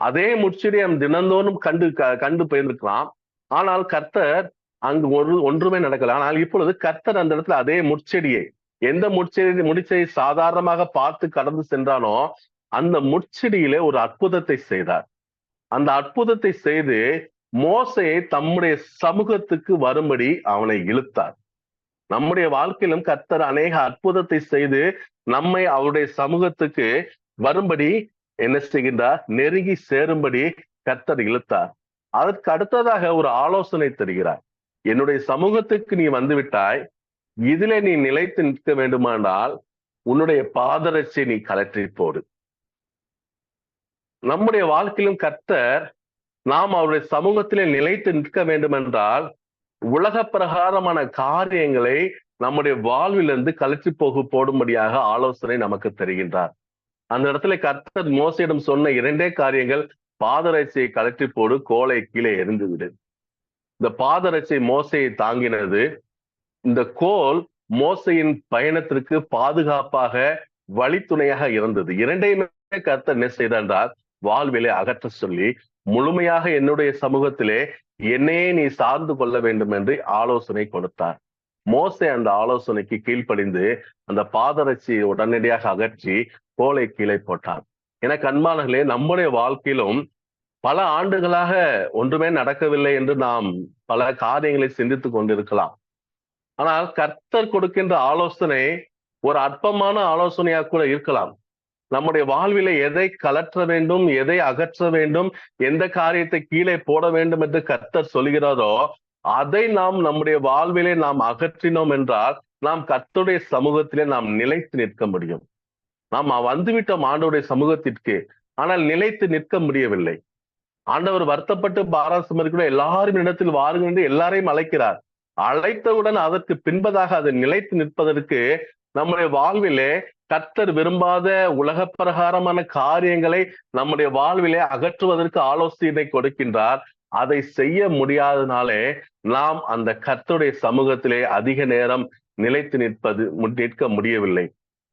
Speaker 1: அதே முட்செடி அவன் தினந்தோறும் கண்டு போயிருக்கலாம். ஆனால் கர்த்தர் அங்கு ஒன்றுமே நடக்கல. ஆனால் இப்பொழுது கர்த்தர் அந்த இடத்துல அதே முட்செடியை, எந்த முடிச்செடி சாதாரணமாக பார்த்து கடந்து சென்றானோ அந்த முட்செடியிலே ஒரு அற்புதத்தை செய்தார். அந்த அற்புதத்தை செய்து மோசையை தம்முடைய சமூகத்துக்கு வரும்படி அவனை இழுத்தார். நம்முடைய வாழ்க்கையிலும் கர்த்தர் அநேக அற்புதத்தை செய்து நம்மை அவருடைய சமூகத்துக்கு வரும்படி என்ன செய்கின்றார்? நெருங்கி சேரும்படி கர்த்தர் இழுத்தார். அதற்கு அடுத்ததாக ஒரு ஆலோசனை தருகிறார். என்னுடைய சமூகத்துக்கு நீ வந்துவிட்டாய், இதிலே நீ நிலைத்து நிற்க வேண்டுமானால் உன்னுடைய பாதரட்சை நீ கலற்றி போடு. நம்முடைய வாழ்க்கையிலும் கர்த்தர் நாம் அவருடைய சமூகத்திலே நிலைத்து நிற்க வேண்டும் என்றால் உலக பிரகாரமான காரியங்களை நம்முடைய வாழ்விலிருந்து கலற்றி போடும்படியாக ஆலோசனை நமக்கு தருகின்றார். அந்த இடத்துல கர்த்தர் மோசையிடம் சொன்ன 2 காரியங்கள், பாதரட்சையை கலற்றி போடு, கோலை கீழே எரிந்து விடு. இந்த பாதரட்சை மோசையை தாங்கினது. இந்த கோல் மோசையின் பயணத்திற்கு பாதுகாப்பாக வழித்துணையாக இருந்தது. 2யுமே கர்த்தர் என்ன செய்தார் என்றால் வாழ்விலே அகற்ற சொல்லி, முழுமையாக என்னுடைய சமூகத்திலே என்னையே நீ சார்ந்து கொள்ள வேண்டும் என்று ஆலோசனை கொடுத்தார். மோசே அந்த ஆலோசனைக்கு கீழ்ப்படிந்து அந்த பாதரட்சியை உடனடியாக அகற்றி கோலை கீழே போட்டார். எனக்கு அன்பானவர்களே, நம்முடைய வாழ்க்கையிலும் பல ஆண்டுகளாக ஒன்றுமே நடக்கவில்லை என்று நாம் பல காரியங்களை சிந்தித்துக் கொண்டிருக்கலாம். ஆனால் கர்த்தர் கொடுக்கின்ற ஆலோசனை ஒரு அற்பமான ஆலோசனையாக கூட இருக்கலாம். நம்முடைய வாழ்விலே எதை கலற்ற வேண்டும், எதை அகற்ற வேண்டும், எந்த காரியத்தை கீழே போட வேண்டும் என்று கர்த்தர் சொல்கிறாரோ அதை நாம் நம்முடைய வாழ்விலே நாம் அகற்றினோம் என்றால் நாம் கர்த்தருடைய சமூகத்திலே நாம் நிலைத்து நிற்க முடியும். நாம் வந்துவிட்டோம் ஆண்டவருடைய சமூகத்திற்கு, ஆனால் நிலைத்து நிற்க முடியவில்லை. ஆண்டவர் வருத்தப்பட்டு பாராசமரிகூட எல்லாரும் இடத்தில் வாருங்கள் என்று எல்லாரையும் அழைக்கிறார். அழைத்தவுடன் அதற்கு பின்பதாக அது நிலைத்து நிற்பதற்கு நம்முடைய வாழ்விலே கர்த்தர் விரும்பாத உலக பிரகாரமான காரியங்களை நம்முடைய வாழ்விலே அகற்றுவதற்கு ஆலோசனை கொடுக்கின்றார். அதை செய்ய முடியாதனாலே நாம் அந்த கர்த்தருடைய சமூகத்திலே அதிக நேரம் நிலைத்து நிற்க முடியவில்லை.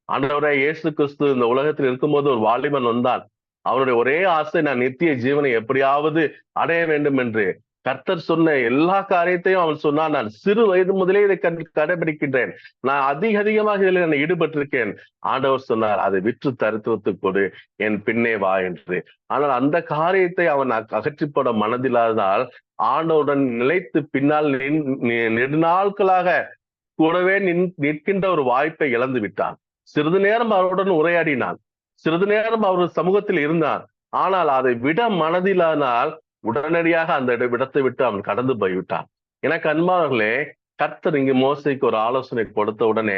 Speaker 1: ஆண்டவரே இயேசு கிறிஸ்து இந்த உலகத்தில் இருக்கும்போது ஒரு வாலிபன் வந்தான். அவனுடைய ஒரே ஆசை, நான் நித்திய ஜீவனை எப்படியாவது அடைய வேண்டும் என்று. கர்த்தர் சொன்ன எல்லா காரியத்தையும் அவன் சொன்னான். நான் சிறு வயது முதலே இதை கடைபிடிக்கின்றேன், நான் அதிகமாக இதில் நான் ஈடுபட்டிருக்கேன். ஆண்டவர் சொன்னார், அதை விற்று தரித்துவத்துக் கொடு, என் பின்னே வா என்று. ஆனால் அந்த காரியத்தை அவன் அகற்றிப்பட மனதில்லாததால் ஆண்டவருடன் நிலைத்து பின்னால் நெடுநாட்களாக கூடவே நிற்கின்ற ஒரு வாய்ப்பை இழந்து விட்டான். சிறிது நேரம் அவருடன் உரையாடினான், சிறிது நேரம் அவர் சமூகத்தில் இருந்தான். ஆனால் அதை விட மனதிலானால் உடனடியாக அந்த இடத்தை விட்டு அவன் கடந்து போய்விட்டான். எனக்கு அன்பானவர்களே, கர்த்தர் இங்கு மோசைக்கு ஒரு ஆலோசனை கொடுத்த உடனே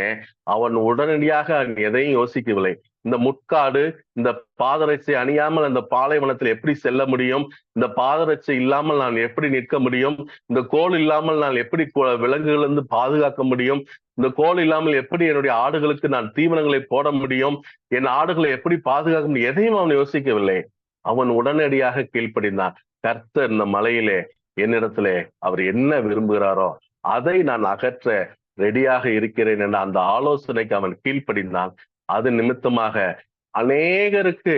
Speaker 1: அவன் உடனடியாக எதையும் யோசிக்கவில்லை. இந்த முட்காடு, இந்த பாதரட்சை அணியாமல் அந்த பாலைவனத்தில் எப்படி செல்ல முடியும், இந்த பாதரட்சை இல்லாமல் நான் எப்படி நிற்க முடியும், இந்த கோல் இல்லாமல் நான் எப்படி விலங்குகளிலிருந்து பாதுகாக்க முடியும், இந்த கோல் இல்லாமல் எப்படி என்னுடைய ஆடுகளுக்கு நான் தீவனங்களை போட முடியும், என் ஆடுகளை எப்படி பாதுகாக்க முடியும், எதையும் அவன் யோசிக்கவில்லை. அவன் உடனடியாக கீழ்ப்படிந்தான். கர்த்தர் இந்த மலையிலே என்னிடத்திலே அவர் என்ன விரும்புகிறாரோ அதை நான் அகற்ற ரெடியாக இருக்கிறேன் என்ற அந்த ஆலோசனைக்கு அவன் கீழ்ப்படிந்தான். அது நிமித்தமாக அநேகருக்கு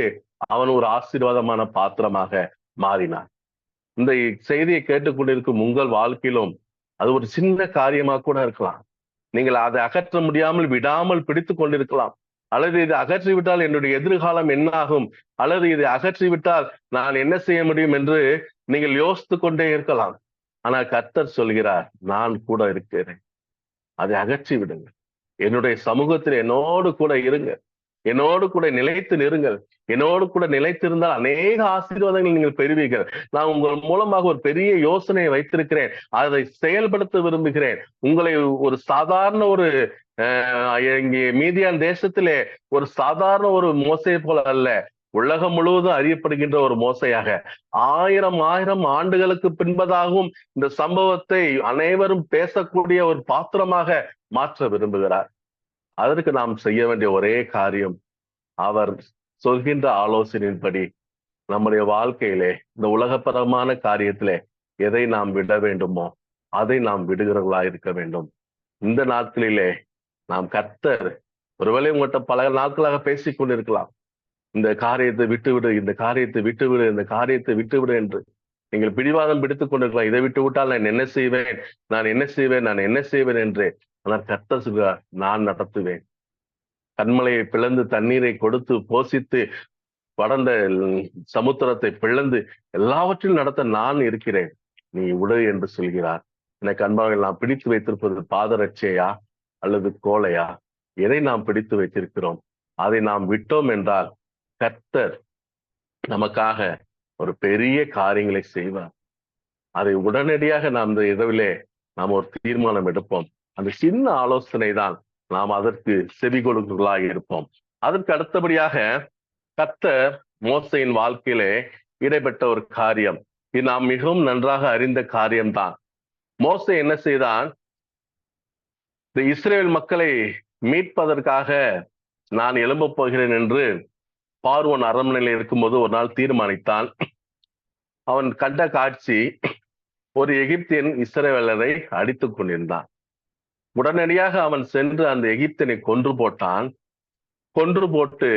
Speaker 1: அவன் ஒரு ஆசீர்வாதமான பாத்திரமாக மாறினான். இந்த செய்தியை கேட்டுக்கொண்டிருக்கும் உங்கள் வாழ்க்கையிலும் அது ஒரு சின்ன காரியமாக கூட இருக்கலாம். நீங்கள் அதை அகற்ற முடியாமல் விடாமல் பிடித்து கொண்டிருக்கலாம். அல்லது இதை அகற்றிவிட்டால் என்னுடைய எதிர்காலம் என்ன ஆகும், அல்லது இதை அகற்றிவிட்டால் நான் என்ன செய்ய முடியும் என்று நீங்கள் யோசித்து கொண்டே இருக்கலாம். ஆனால் கர்த்தர் சொல்கிறார், நான் கூட இருக்கிறேன், அதை அகற்றி விடுங்க. என்னுடைய சமூகத்தில் என்னோடு கூட இருங்க, என்னோடு கூட நிலைத்து நிறுங்கள். என்னோடு கூட நிலைத்திருந்தால் அநேக ஆசீர்வாதங்கள் நீங்கள் பெறுவீர்கள். நான் உங்கள் மூலமாக ஒரு பெரிய யோசனையை வைத்திருக்கிறேன், அதை செயல்படுத்த விரும்புகிறேன். உங்களை ஒரு சாதாரண ஒரு இங்கே மீதியான் தேசத்திலே ஒரு சாதாரண ஒரு மோசையை போல அல்ல, உலகம் முழுவதும் அறியப்படுகின்ற ஒரு மோசையாக, ஆயிரம் ஆண்டுகளுக்கு பின்பதாகவும் இந்த சம்பவத்தை அனைவரும் பேசக்கூடிய ஒரு பாத்திரமாக மாற்ற விரும்புகிறார். அதற்கு நாம் செய்ய வேண்டிய ஒரே காரியம், அவர் சொல்கின்ற ஆலோசனையின்படி நம்முடைய வாழ்க்கையிலே இந்த உலகப்பரமான காரியத்திலே எதை நாம் விட வேண்டுமோ அதை நாம் விடுகிறவர்களா இருக்க வேண்டும். இந்த நாட்களிலே நாம் கர்த்தர் ஒருவேளை உங்கள்கிட்ட பல நாட்களாக பேசிக் கொண்டிருக்கலாம், இந்த காரியத்தை விட்டுவிடு, இந்த காரியத்தை விட்டுவிடு, இந்த காரியத்தை விட்டுவிடு என்று நீங்கள் பிடிவாதம் பிடித்துக் கொண்டிருக்கலாம். இதை விட்டு விட்டால் நான் என்ன செய்வேன், நான் என்ன செய்வேன், நான் என்ன செய்வேன் என்று. ஆனால் கர்த்தர் சொல்கிறார், நான் நடத்துவேன். கண்மலையை பிளந்து தண்ணீரை கொடுத்து போஷித்து படர்ந்த சமுத்திரத்தை பிளந்து எல்லாவற்றையும் நடத்த நான் இருக்கிறேன். நீ உடு என்று சொல்கிறார். எனக்கு அன்பார்கள், நாம் பிடித்து வைத்திருப்பது பாதரட்சையா அல்லது கோலையா? எதை நாம் பிடித்து வைத்திருக்கிறோம்? அதை நாம் விட்டோம் என்றால் கர்த்தர் நமக்காக ஒரு பெரிய காரியங்களை செய்வார். அதை உடனடியாக நாம் இந்த இரவிலே நாம் ஒரு தீர்மானம் எடுப்போம். அந்த சின்ன ஆலோசனை தான் நாம் அதற்கு செவி கொடுக்கலாக இருப்போம். அதற்கு அடுத்தபடியாக கர்த்தர் மோசையின் வாழ்க்கையிலே இடைப்பட்ட ஒரு காரியம், இது நாம் மிகவும் நன்றாக அறிந்த காரியம்தான். மோசே என்ன செய்தான்? இந்த இஸ்ரேல் மக்களை மீட்பதற்காக நான் எழும்பப் போகிறேன் என்று பார்வோன் அரண்மனையில் இருக்கும்போது ஒரு நாள் தீர்மானித்தான். அவன் கண்ட காட்சி, ஒரு எகிப்தியன் இஸ்ரவேலரை அடித்துக் கொண்டிருந்தான். உடனடியாக அவன் சென்று அந்த எகிப்தியனை கொன்று போட்டான். கொன்று போட்டு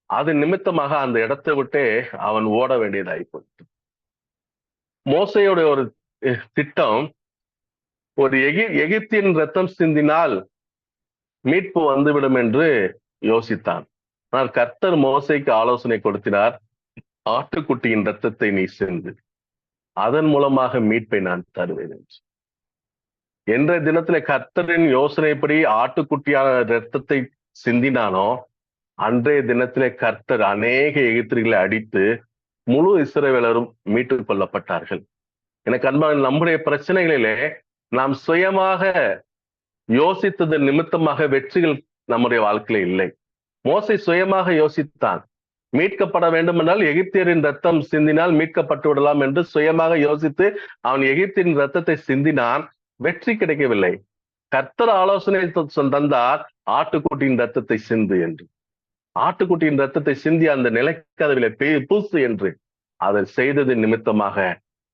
Speaker 1: அது நிமித்தமாக அந்த இடத்தை விட்டே அவன் ஓட வேண்டியதாகி போயிட்டு. மோசையோட ஒரு திட்டம், ஒரு எகிப்தியன் ரத்தம் சிந்தினால் மீட்பு வந்துவிடும் என்று யோசித்தான். ஆனால் கர்த்தர் மோசைக்கு ஆலோசனை கொடுத்தினார், ஆட்டுக்குட்டியின் ரத்தத்தை நீ சிந்து, அதன் மூலமாக மீட்பை நான் தருவேன் என்று. என்ற தினத்துல கர்த்தரின் யோசனைப்படி ஆட்டுக்குட்டியான ரத்தத்தை சிந்தினானோ, அன்றைய தினத்திலே கர்த்தர் அநேக எகிப்தியர்களை அடித்து முழு இஸ்ரவேலரும் மீட்டுக் கொள்ளப்பட்டார்கள். எனக்கு அன்பான, நம்முடைய பிரச்சனைகளிலே நாம் சுயமாக யோசித்தது நிமித்தமாக வெற்றிகள் நம்முடைய வாழ்க்கையில இல்லை. மோசை சுயமாக யோசித்தான், மீட்கப்பட வேண்டும் என்றால் எகிப்தியரின் ரத்தம் சிந்தினால் மீட்கப்பட்டு விடலாம் என்று சுயமாக யோசித்து அவன் எகிப்தின் ரத்தத்தை சிந்தினான். வெற்றி கிடைக்கவில்லை. கர்த்தர் ஆலோசனை தந்தார், ஆட்டுக்குட்டியின் ரத்தத்தை சிந்து என்று. ஆட்டுக்குட்டியின் ரத்தத்தை சிந்தி அந்த நிலைக்கதவிலே பூசு என்று அதை செய்தது நிமித்தமாக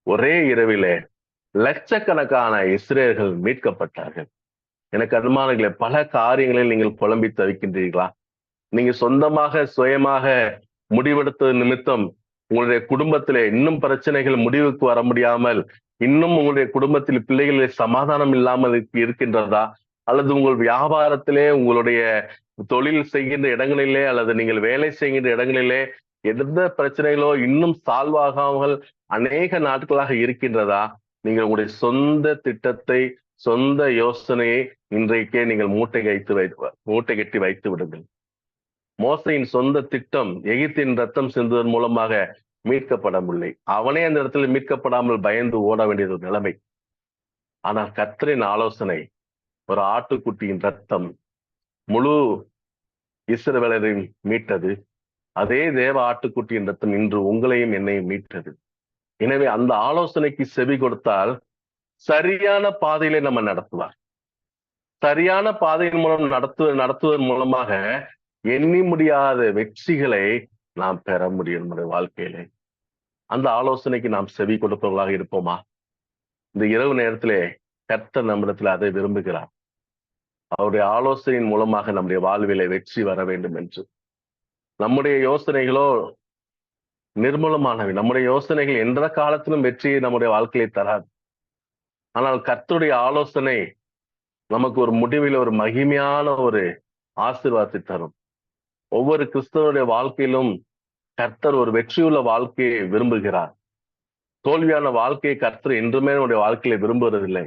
Speaker 1: ஒரே இரவிலே லட்சக்கணக்கான இஸ்ரேலர்கள் மீட்கப்பட்டார்கள். எனக்கு அனுமானங்களே, பல காரியங்களில் நீங்கள் குழம்பி தவிக்கின்றீர்களா? நீங்க சொந்தமாக சுயமாக முடிவெடுத்தது நிமித்தம் உங்களுடைய குடும்பத்திலே இன்னும் பிரச்சனைகள் முடிவுக்கு வர முடியாமல், இன்னும் உங்களுடைய குடும்பத்தில் பிள்ளைகளிலே சமாதானம் இல்லாமல் இருக்கின்றதா? அல்லது உங்கள் வியாபாரத்திலே, உங்களுடைய தொழில் செய்கின்ற இடங்களிலே, அல்லது நீங்கள் வேலை செய்கின்ற இடங்களிலே எந்த பிரச்சனைகளோ இன்னும் சால்வ் ஆகாமல் அநேக நாட்களாக இருக்கின்றதா? நீங்கள் உங்களுடைய சொந்த திட்டத்தை, சொந்த யோசனையை இன்றைக்கே நீங்கள் மூட்டை கட்டி வைத்து விடுங்கள். மோசையின் சொந்த திட்டம் எகிப்தின் ரத்தம் சிந்துவதன் மூலமாக மீட்கப்படவில்லை. அவனே அந்த இடத்துல மீட்கப்படாமல் பயந்து ஓட வேண்டியது ஒரு நிலைமை. ஆனால் கர்த்தரின் ஆலோசனை, ஒரு ஆட்டுக்குட்டியின் ரத்தம் முழு இஸ்ரவேலரையும் மீட்டது. அதே தேவ ஆட்டுக்குட்டியின் ரத்தம் இன்று உங்களையும் என்னையும் மீட்டது. எனவே அந்த ஆலோசனைக்கு செவி கொடுத்தால் சரியான பாதையிலே நம்ம நடத்துவார். சரியான பாதையின் மூலம் நடத்துவதன் மூலமாக எண்ணி முடியாத வெற்றிகளை நாம் பெற முடியும் நம்முடைய வாழ்க்கையிலே. அந்த ஆலோசனைக்கு நாம் செவி கொடுப்பவர்களாக இருப்போமா? இந்த இரவு நேரத்திலே கர்த்தர் நம்மிடத்தில் அதை விரும்புகிறார். அவருடைய ஆலோசனையின் மூலமாக நம்முடைய வாழ்விலே வெற்றி வர வேண்டும் என்று. நம்முடைய யோசனைகளோ நிர்மூலமானவை. நம்முடைய யோசனைகள் எந்த காலத்திலும் வெற்றியை நம்முடைய வாழ்க்கையை தராது. ஆனால் கர்த்தருடைய ஆலோசனை நமக்கு ஒரு முடிவில் ஒரு மகிமையான ஒரு ஆசீர்வாதத்தை தரும். ஒவ்வொரு கிறிஸ்தவனுடைய வாழ்க்கையிலும் கர்த்தர் ஒரு வெற்றியுள்ள வாழ்க்கையை விரும்புகிறார். தோல்வியான வாழ்க்கையை கர்த்தர் என்றுமே நம்முடைய வாழ்க்கையில விரும்புவதில்லை.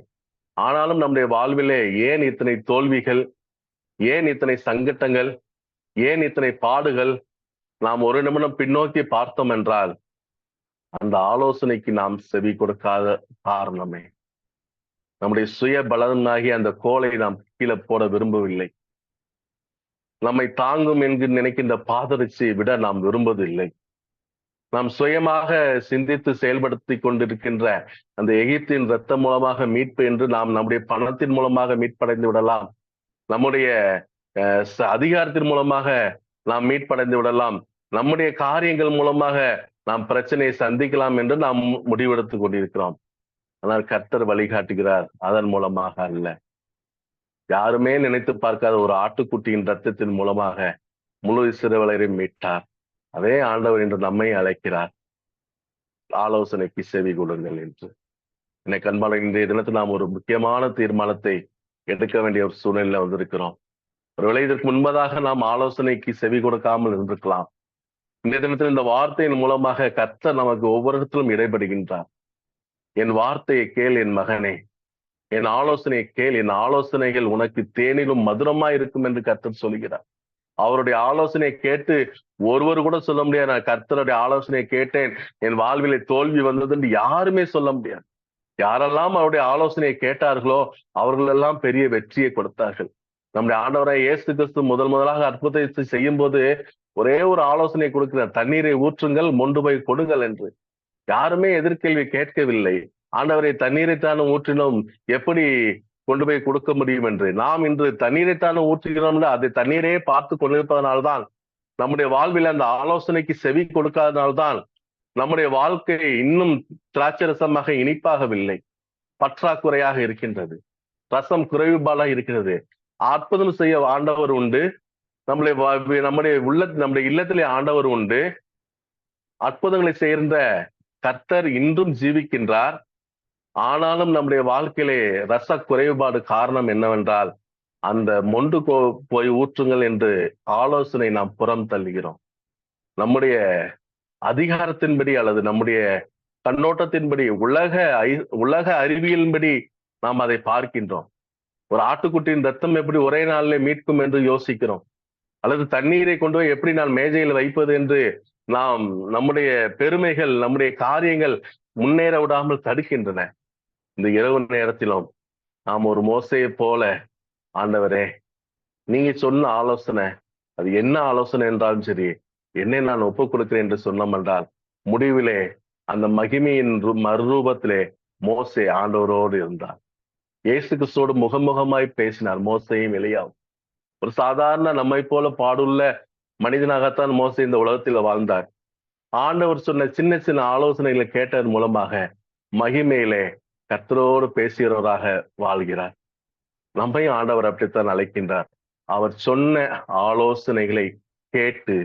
Speaker 1: ஆனாலும் நம்முடைய வாழ்விலே ஏன் இத்தனை தோல்விகள், ஏன் இத்தனை சங்கட்டங்கள், ஏன் இத்தனை பாடுகள்? நாம் ஒரு நிமிடம் பின்னோக்கி பார்த்தோம் என்றால் அந்த ஆலோசனைக்கு நாம் செவி கொடுக்காத காரணமே. நம்முடைய சுய பலனாகி அந்த கோலை நாம் கீழே போட விரும்பவில்லை. நம்மை தாங்கும் என்று நினைக்கின்ற பாதரட்சியை விட நாம் விரும்புவதில்லை. நாம் சுயமாக சிந்தித்து செயல்படுத்தி கொண்டிருக்கின்ற அந்த எகிப்தின் ரத்தம் மூலமாக மீட்பு என்று நாம் நம்முடைய பணத்தின் மூலமாக மீட்படைந்து விடலாம். நம்முடைய அதிகாரத்தின் மூலமாக நாம் மீட்படைந்து விடலாம். நம்முடைய காரியங்கள் மூலமாக நாம் பிரச்சனையை சந்திக்கலாம் என்று நாம் முடிவெடுத்துக் கொண்டிருக்கிறோம். ஆனால் கர்த்தர் வழிகாட்டுகிறார், அதன் மூலமாக அல்ல. யாருமே நினைத்து பார்க்காத ஒரு ஆட்டுக்குட்டியின் ரத்தத்தின் மூலமாக முழு இஸ்ரவேலரையும் மீட்டார். அதே ஆண்டவர் என்று நம்மை அழைக்கிறார், ஆலோசனைக்கு செவி கொடுங்கள் என்று. எனக்கு அன்பான, இன்றைய தினத்தில் நாம் ஒரு முக்கியமான தீர்மானத்தை எடுக்க வேண்டிய ஒரு சூழ்நிலையில வந்திருக்கிறோம். ஒருவேளை இதற்கு முன்பதாக நாம் ஆலோசனைக்கு செவி கொடுக்காமல் இருந்திருக்கலாம். இன்றைய தினத்தில் இந்த வார்த்தையின் மூலமாக கர்த்தர் நமக்கு ஒவ்வொரு இடத்திலும் இடைபடுகின்றார். என் வார்த்தையை கேள் என் மகனே, என் ஆலோசனையை கேள், என் ஆலோசனைகள் உனக்கு தேனிலும் மதுரமா இருக்கும் என்று கர்த்தர் சொல்கிறார். அவருடைய ஆலோசனையை கேட்டு ஒருவர் கூட சொல்ல முடியாது, நான் கர்த்தருடைய ஆலோசனையை கேட்டேன், என் வாழ்விலே தோல்வி வந்தது என்று யாருமே சொல்ல முடியாது. யாரெல்லாம் அவருடைய ஆலோசனையை கேட்டார்களோ அவர்கள் எல்லாம் பெரிய வெற்றியை கொடுத்தார்கள். நம்முடைய ஆண்டவராய் இயேசு கிறிஸ்து முதலாக அற்புதத்தை செய்யும் போது ஒரே ஒரு ஆலோசனை கொடுக்கிறார், தண்ணீரை ஊற்றுங்கள், மொண்டு போய் கொடுங்கள் என்று. யாருமே எதிர்கேள்வி கேட்கவில்லை. ஆண்டவரை தண்ணீரைத்தானும் ஊற்றினோம், எப்படி கொண்டு போய் கொடுக்க முடியும் என்று. நாம் இன்று தண்ணீரைத்தானும் ஊற்றுகிறோம், அதை தண்ணீரே பார்த்து கொண்டிருப்பதனால்தான், நம்முடைய வாழ்வில் அந்த ஆலோசனைக்கு செவி கொடுக்காதனால்தான் நம்முடைய வாழ்க்கை இன்னும் திராட்சரசமாக இனிப்பாகவில்லை, பற்றாக்குறையாக இருக்கின்றது, ரசம் குறைவுபாடாக இருக்கிறது. அற்புதம் செய்ய ஆண்டவர் உண்டு, நம்முடைய இல்லத்திலே ஆண்டவர் உண்டு. அற்புதங்களை சேர்ந்த கர்த்தர் இன்றும் ஜீவிக்கின்றார். ஆனாலும் நம்முடைய வாழ்க்கையிலே ரச குறைவுபாடு காரணம் என்னவென்றால், அந்த மொண்டு போய் ஊற்றுங்கள் என்று ஆலோசனை நாம் புறம் தள்ளுகிறோம். நம்முடைய அதிகாரத்தின்படி அல்லது நம்முடைய கண்ணோட்டத்தின்படி, உலக அறிவியலின்படி நாம் அதை பார்க்கின்றோம். ஒரு ஆட்டுக்குட்டியின் ரத்தம் எப்படி ஒரே நாளிலே மீட்கும் என்று யோசிக்கிறோம். அல்லது தண்ணீரை கொண்டு போய் எப்படி நான் மேஜையில் வைப்பது என்று நாம் நம்முடைய பெருமைகள், நம்முடைய காரியங்கள் முன்னேற விடாமல் தடுக்கின்றன. இந்த இரவு நேரத்திலும் நாம் ஒரு மோசையை போல, ஆண்டவரே நீங்க சொன்ன ஆலோசனை, அது என்ன ஆலோசனை என்றாலும் சரி, என்னை நான் ஒப்புக் கொடுக்கிறேன் என்று சொன்னோம் என்றால், முடிவிலே அந்த மகிமையின் மறுரூபத்திலே மோசே ஆண்டவரோடு இருந்தார். இயேசு கிறிஸ்துவோடு முகமுகமாய் பேசினார் மோசையும் எலியாவும். ஒரு சாதாரண நம்மை போல பாடுள்ள மனிதனாகத்தான் மோசே இந்த உலகத்தில் வாழ்ந்தார். ஆண்டவர் சொன்ன சின்ன சின்ன ஆலோசனைகளை கேட்டதன் மூலமாக மகிமையிலே கர்த்தரோடு பேசுகிறவராக வாழ்கிறார். நம்மையும் ஆண்டவர் அப்படித்தான் அழைக்கின்றார். அவர் சொன்ன ஆலோசனைகளை கேட்டு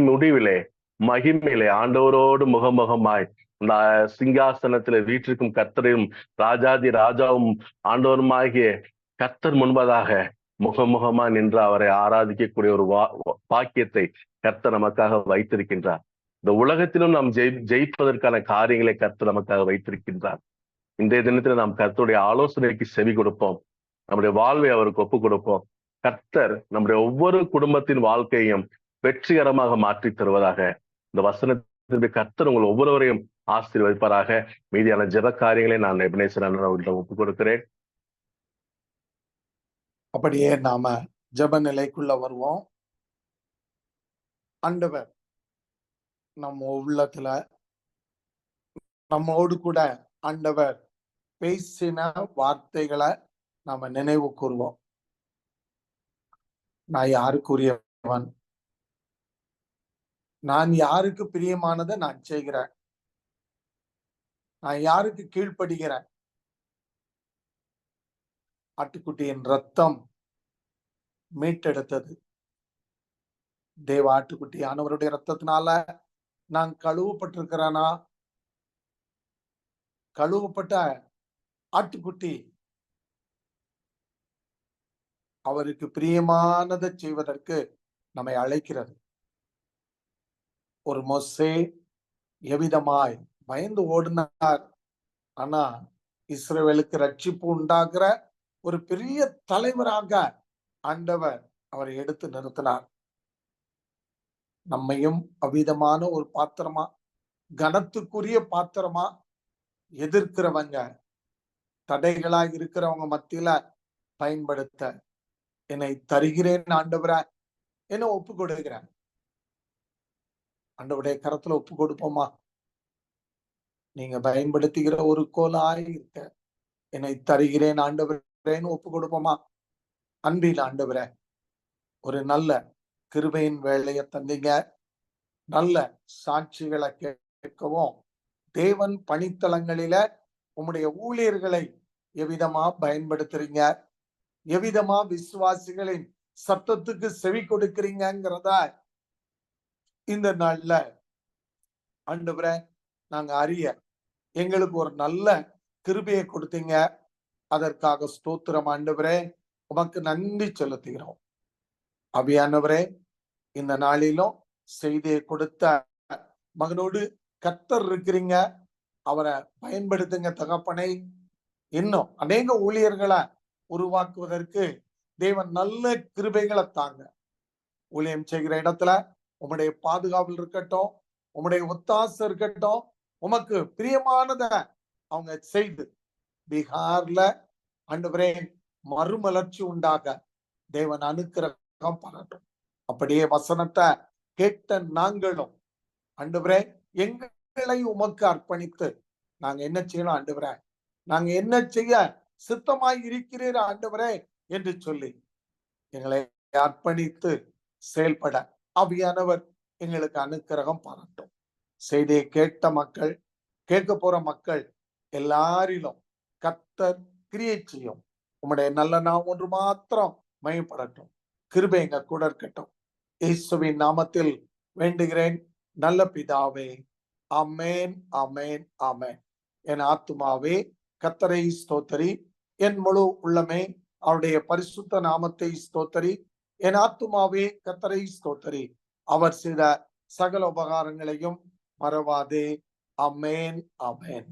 Speaker 1: முடிவிலே மகிமையிலே ஆண்டவரோடு முகமுகமாய் இந்த சிங்காசனத்திலே வீற்றிருக்கும் கர்த்தரையும் ராஜாதி ராஜாவும் ஆண்டவருமாகிய கர்த்தர் முன்பதாக முகமுகமா நின்று அவரை ஆராதிக்கக்கூடிய ஒரு பாக்கியத்தை கர்த்தர் நமக்காக வைத்திருக்கின்றார். இந்த உலகத்திலும் நாம் ஜெயிப்பதற்கான காரியங்களை கர்த்தர் நமக்காக வைத்திருக்கின்றார். இன்றைய தினத்தில் நாம் கர்த்தருடைய ஆலோசனைக்கு செவி கொடுப்போம், நம்முடைய வாழ்வை அவருக்கு ஒப்புக் கொடுப்போம். கர்த்தர் நம்முடைய ஒவ்வொரு குடும்பத்தின் வாழ்க்கையும் வெற்றிகரமாக மாற்றி தருவதாக இந்த வசனத்தினுடைய கர்த்தர் உங்கள் ஒவ்வொருவரையும் ஆசீர்வதிப்பாராக. மீதியான ஜெப காரியங்களை நான் எபனேசன் ஒப்புக் கொடுக்கிறேன்.
Speaker 2: அப்படியே நாம ஜெப நிலைக்குள்ள வருவோம். ஆண்டவர் நம்ம உள்ளத்துல நம்மோடு கூட ஆண்டவர் பேசின வார்த்தைகளை நாம நினைவு கூறுவோம். நான் யாருக்குரியவன், நான் யாருக்கு பிரியமானதை நான் செய்கிறேன், நான் யாருக்கு கீழ்ப்படுகிறேன். ஆட்டுக்குட்டியின் ரத்தம் மீட்டெடுத்தது. தேவ ஆட்டுக்குட்டியானவருடைய ரத்தத்தினால நான் கழுவப்பட்டிருக்கிறேனா? கழுவப்பட்ட ஆட்டுக்குட்டி அவருக்கு பிரியமானதை செய்வதற்கு நம்மை அழைக்கிறது. ஒரு மோசே எவ்விதமாய் பயந்து ஓடினார், ஆனா இஸ்ரவேலுக்கு ரட்சிப்பு உண்டாக்குற ஒரு பெரிய தலைவராக ஆண்டவர் அவரை எடுத்து நிறுத்தினார். நம்மையும் அவ்விதமான ஒரு பாத்திரமா, கனத்துக்குரிய பாத்திரமா எதிர்க்கிறவங்க, தடைகளாக இருக்கிறவங்க மத்தியில பயன்படுத்த என்னை தருகிறேன் ஆண்டவரே, என்ன ஒப்பு கொடுக்கிறேன். ஆண்டவருடைய கரத்துல ஒப்பு கொடுப்போமா? நீங்க பயன்படுத்துகிற ஒரு கோலாய் இருக்க என்னை தருகிறேன் ஆண்டவரேன்னு ஒப்பு கொடுப்போமா? அன்பில் ஆண்டவரே, ஒரு நல்ல கிருபையின் வேலையை தந்தீங்க. நல்ல சாட்சிகளை கேட்கவும், தேவன் பணித்தளங்களில உம்முடைய ஊழியர்களை எவ்விதமா பயன்படுத்துறீங்க, எவ்விதமா விசுவாசிகளின் சத்தத்துக்கு செவி கொடுக்கிறீங்கிறத இந்த நாள்ல ஆண்டவரே நாங்க அறிய எங்களுக்கு ஒரு நல்ல கிருபையை கொடுத்தீங்க. அதற்காக ஸ்தோத்திரம் ஆண்டவரே, உமக்கு நன்றி செலுத்துகிறோம். அபியானவரே, இந்த நாளிலும் செய்தியை கொடுத்த மகனோடு கர்த்தர் இருக்கிறீங்க. அவரை பயன்படுத்துங்க தகப்பனை. இன்னும் அநேக ஊழியர்களை உருவாக்குவதற்கு தேவன் நல்ல கிருபைகளை தாங்க. ஊழியம் செய்கிற இடத்துல உம்முடைய பாதுகாவல் இருக்கட்டும், உம்முடைய ஒத்தாசை இருக்கட்டும். உமக்கு பிரியமானத அவங்க செய்து பீகார்ல ஆண்டவரே மறுமலர்ச்சி உண்டாக தேவன் அனுக்கிரகம் பண்ணட்டும். அப்படியே வசனத்தை கேட்ட நாங்களும் ஆண்டவரே எங்களை உமக்கு அர்ப்பணித்து நாங்க என்ன செய்யணும் ஆண்டவரே, நாங்க என்ன செய்ய சித்தமாய் இருக்கிறீர் ஆண்டவரே என்று சொல்லி எங்களை அர்ப்பணித்து செயல்பட ஆவியானவர் எங்களுக்கு அனுக்கிரகம் பண்ணட்டும். செய்தியை கேட்ட மக்கள், கேட்க போற மக்கள் எல்லாரிலும் கர்த்தர் கிரியை செய்யும். உம்முடைய நல்ல நாம் ஒன்று மாத்திரம் மயப்படட்டும். கிருபை எங்க கூட இருக்கட்டும். இயேசுவின் நாமத்தில் வேண்டுகிறேன் நல்ல பிதாவே. ஆமென், ஆமென், ஆமென். என் ஆத்துமாவே கர்த்தரை ஸ்தோத்தரி, என் முழு உள்ளமே அவருடைய பரிசுத்த நாமத்தை ஸ்தோத்தரி. என் ஆத்துமாவே கர்த்தரை ஸ்தோத்தரி, அவர் செய்த சகல உபகாரங்களையும் மறவாதே. ஆமென், ஆமென்.